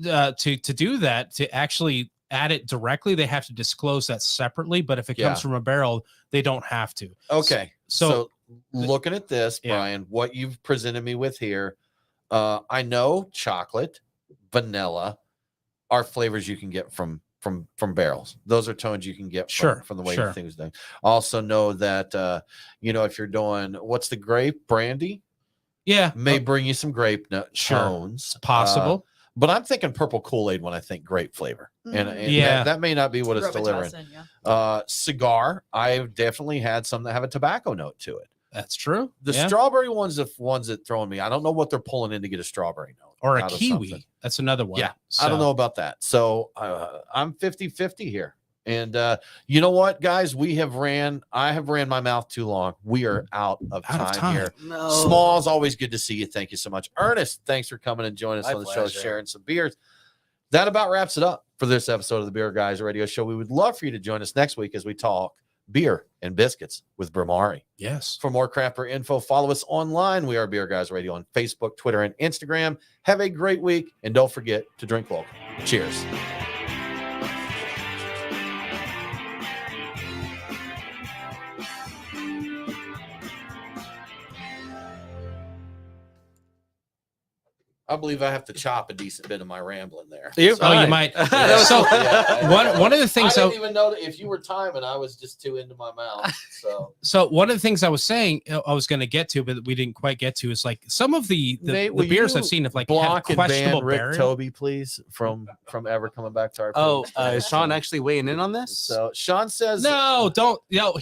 to do that, to actually add it directly, they have to disclose that separately. But if it comes from a barrel, they don't have to. Okay. So looking at this, Brian, what you've presented me with here, I know chocolate, vanilla are flavors you can get from barrels. Those are tones you can get from the way things done. Also know that if you're doing what's the grape brandy, may bring you some grape nut tones. Possible. But I'm thinking purple Kool-Aid when I think grape flavor. And that may not be what it's delivering. Cigar, I've definitely had some that have a tobacco note to it. That's true. The strawberry ones, the ones that throwing me, I don't know what they're pulling in to get a strawberry note. Or a kiwi. That's another one. Yeah, I don't know about that. So I'm 50-50 here. And you know what, guys? I have ran my mouth too long. We are out of time here. No. Small's always good to see you. Thank you so much. Ernest, thanks for coming and joining us on the show, sharing some beers. That about wraps it up for this episode of the Beer Guys Radio Show. We would love for you to join us next week as we talk beer and biscuits with Bramari. Yes. For more craft beer info, follow us online. We are Beer Guys Radio on Facebook, Twitter, and Instagram. Have a great week, and don't forget to drink local. Cheers. I believe I have to chop a decent bit of my rambling there. You might. So one of the things I didn't even know that if you were timing, I was just too into my mouth. So one of the things I was saying I was going to get to, but we didn't quite get to, is like some of the beers I've seen have like block had questionable and ban Rick bearing. Toby, please, from ever coming back to our. Is Sean actually weighing in on this? So Sean says no, don't. No,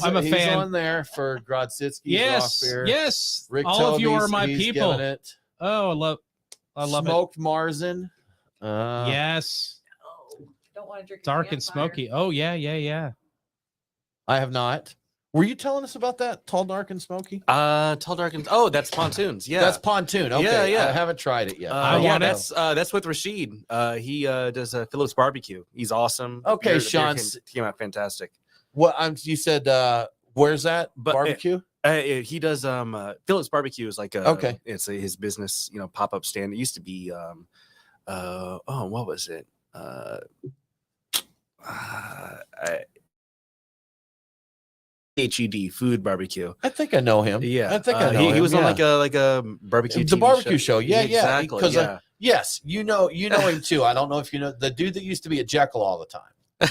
I'm a fan. On there for Grodzitsky's yes, Rock Beer. Yes, Rick all Toby's, of you are my he's people. giving it. Oh, I love Smoked Marzen. Yes. Don't want to drink dark and smoky. Oh yeah. I have not. Were you telling us about that? Tall, dark, and smoky? Tall, dark, and that's Pontoons. Yeah, that's Pontoon. Okay, yeah. I haven't tried it yet. That's with Rashid. He does Phillips Barbecue. He's awesome. Okay, Sean came out fantastic. What you said? Where's that barbecue? He does Phillips Barbecue is like it's his business, pop-up stand. It used to be what was it? HED Food Barbecue. I think I know him. Yeah, I think I know him. He was on like a barbecue. The barbecue show. Yeah, exactly. Because yes, you know him too. I don't know if you know the dude that used to be at Jekyll all the time.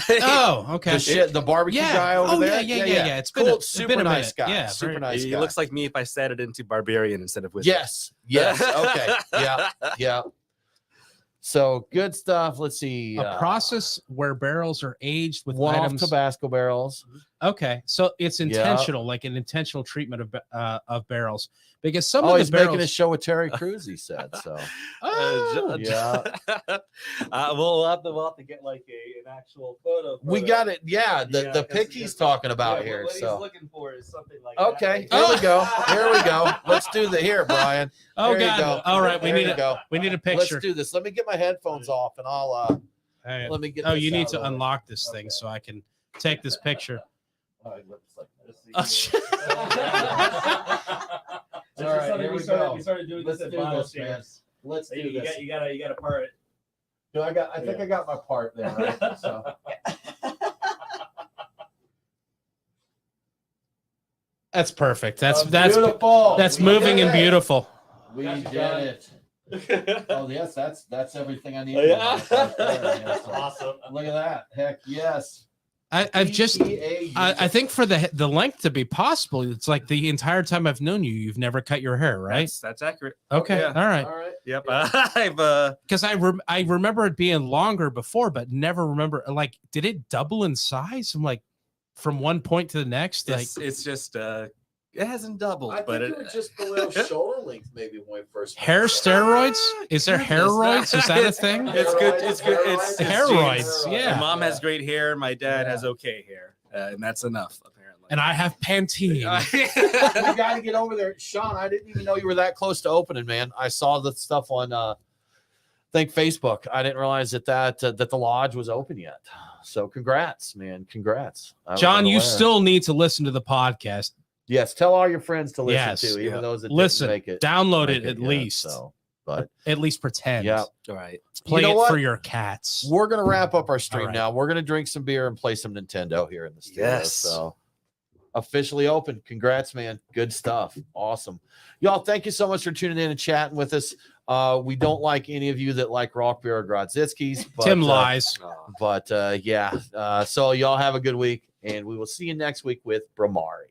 Oh, okay. The barbecue guy over there. Yeah. It's cool. been super a nice minute. guy. Yeah, super nice guy. He looks like me if I sat it into Barbarian instead of whiskey. Yes. Okay. Yeah. So good stuff. Let's see. A process where barrels are aged with one-off items. Tabasco barrels. Okay, so it's intentional, like an intentional treatment of barrels, because some of the he's barrels making a show with Terry Crews. He said so. Yeah. We'll have to get like an actual photo. We got it. Yeah, the pic he's talking about here. What so he's looking for is something like okay. that. Here we go. Let's do the here, Brian. Oh there God! You go. All right, we need a picture. Let's do this. Let me get my headphones off, and I'll. Let me get. Oh, you need to unlock this thing so I can take this picture. All right, here we go. We started doing Let's this at do Bible this, man. shares. Let's do this. You gotta part it. I think I got my part there, right? So. That's perfect. That's beautiful. That's moving and beautiful. We did it. Oh yes, that's everything I need. Awesome. Look at that. Heck yes. I think for the length to be possible, it's like the entire time I've known you, you've never cut your hair, right? That's accurate. Okay. Yeah. All right. Yep. Because I remember it being longer before, but never remember did it double in size? I'm like from one point to the next. It's just it hasn't doubled, but it was just below shoulder length maybe when we first. Hair steroids? Is there hairroids? Is that a thing? It's good. It's hairroids. Yeah. My mom has great hair. My dad has okay hair, and that's enough apparently. And I have Pantene. You got to get over there, Sean. I didn't even know you were that close to opening, man. I saw the stuff on thank Facebook. I didn't realize that the lodge was open yet. So congrats, man. Congrats. John, you still need to listen to the podcast. Yes, tell all your friends to listen Yes, to, even those that listen, didn't make it. download make it at yet, least. So, but at least pretend. Yeah. All right. Play You know it what? for your cats. We're gonna wrap up our stream right. now. We're gonna drink some beer and play some Nintendo here in the studio. Yes. So officially open. Congrats, man. Good stuff. Awesome. Y'all, thank you so much for tuning in and chatting with us. We don't like any of you that like rock beer or Grodzitski's, but Tim lies. But so y'all have a good week, and we will see you next week with Bramari.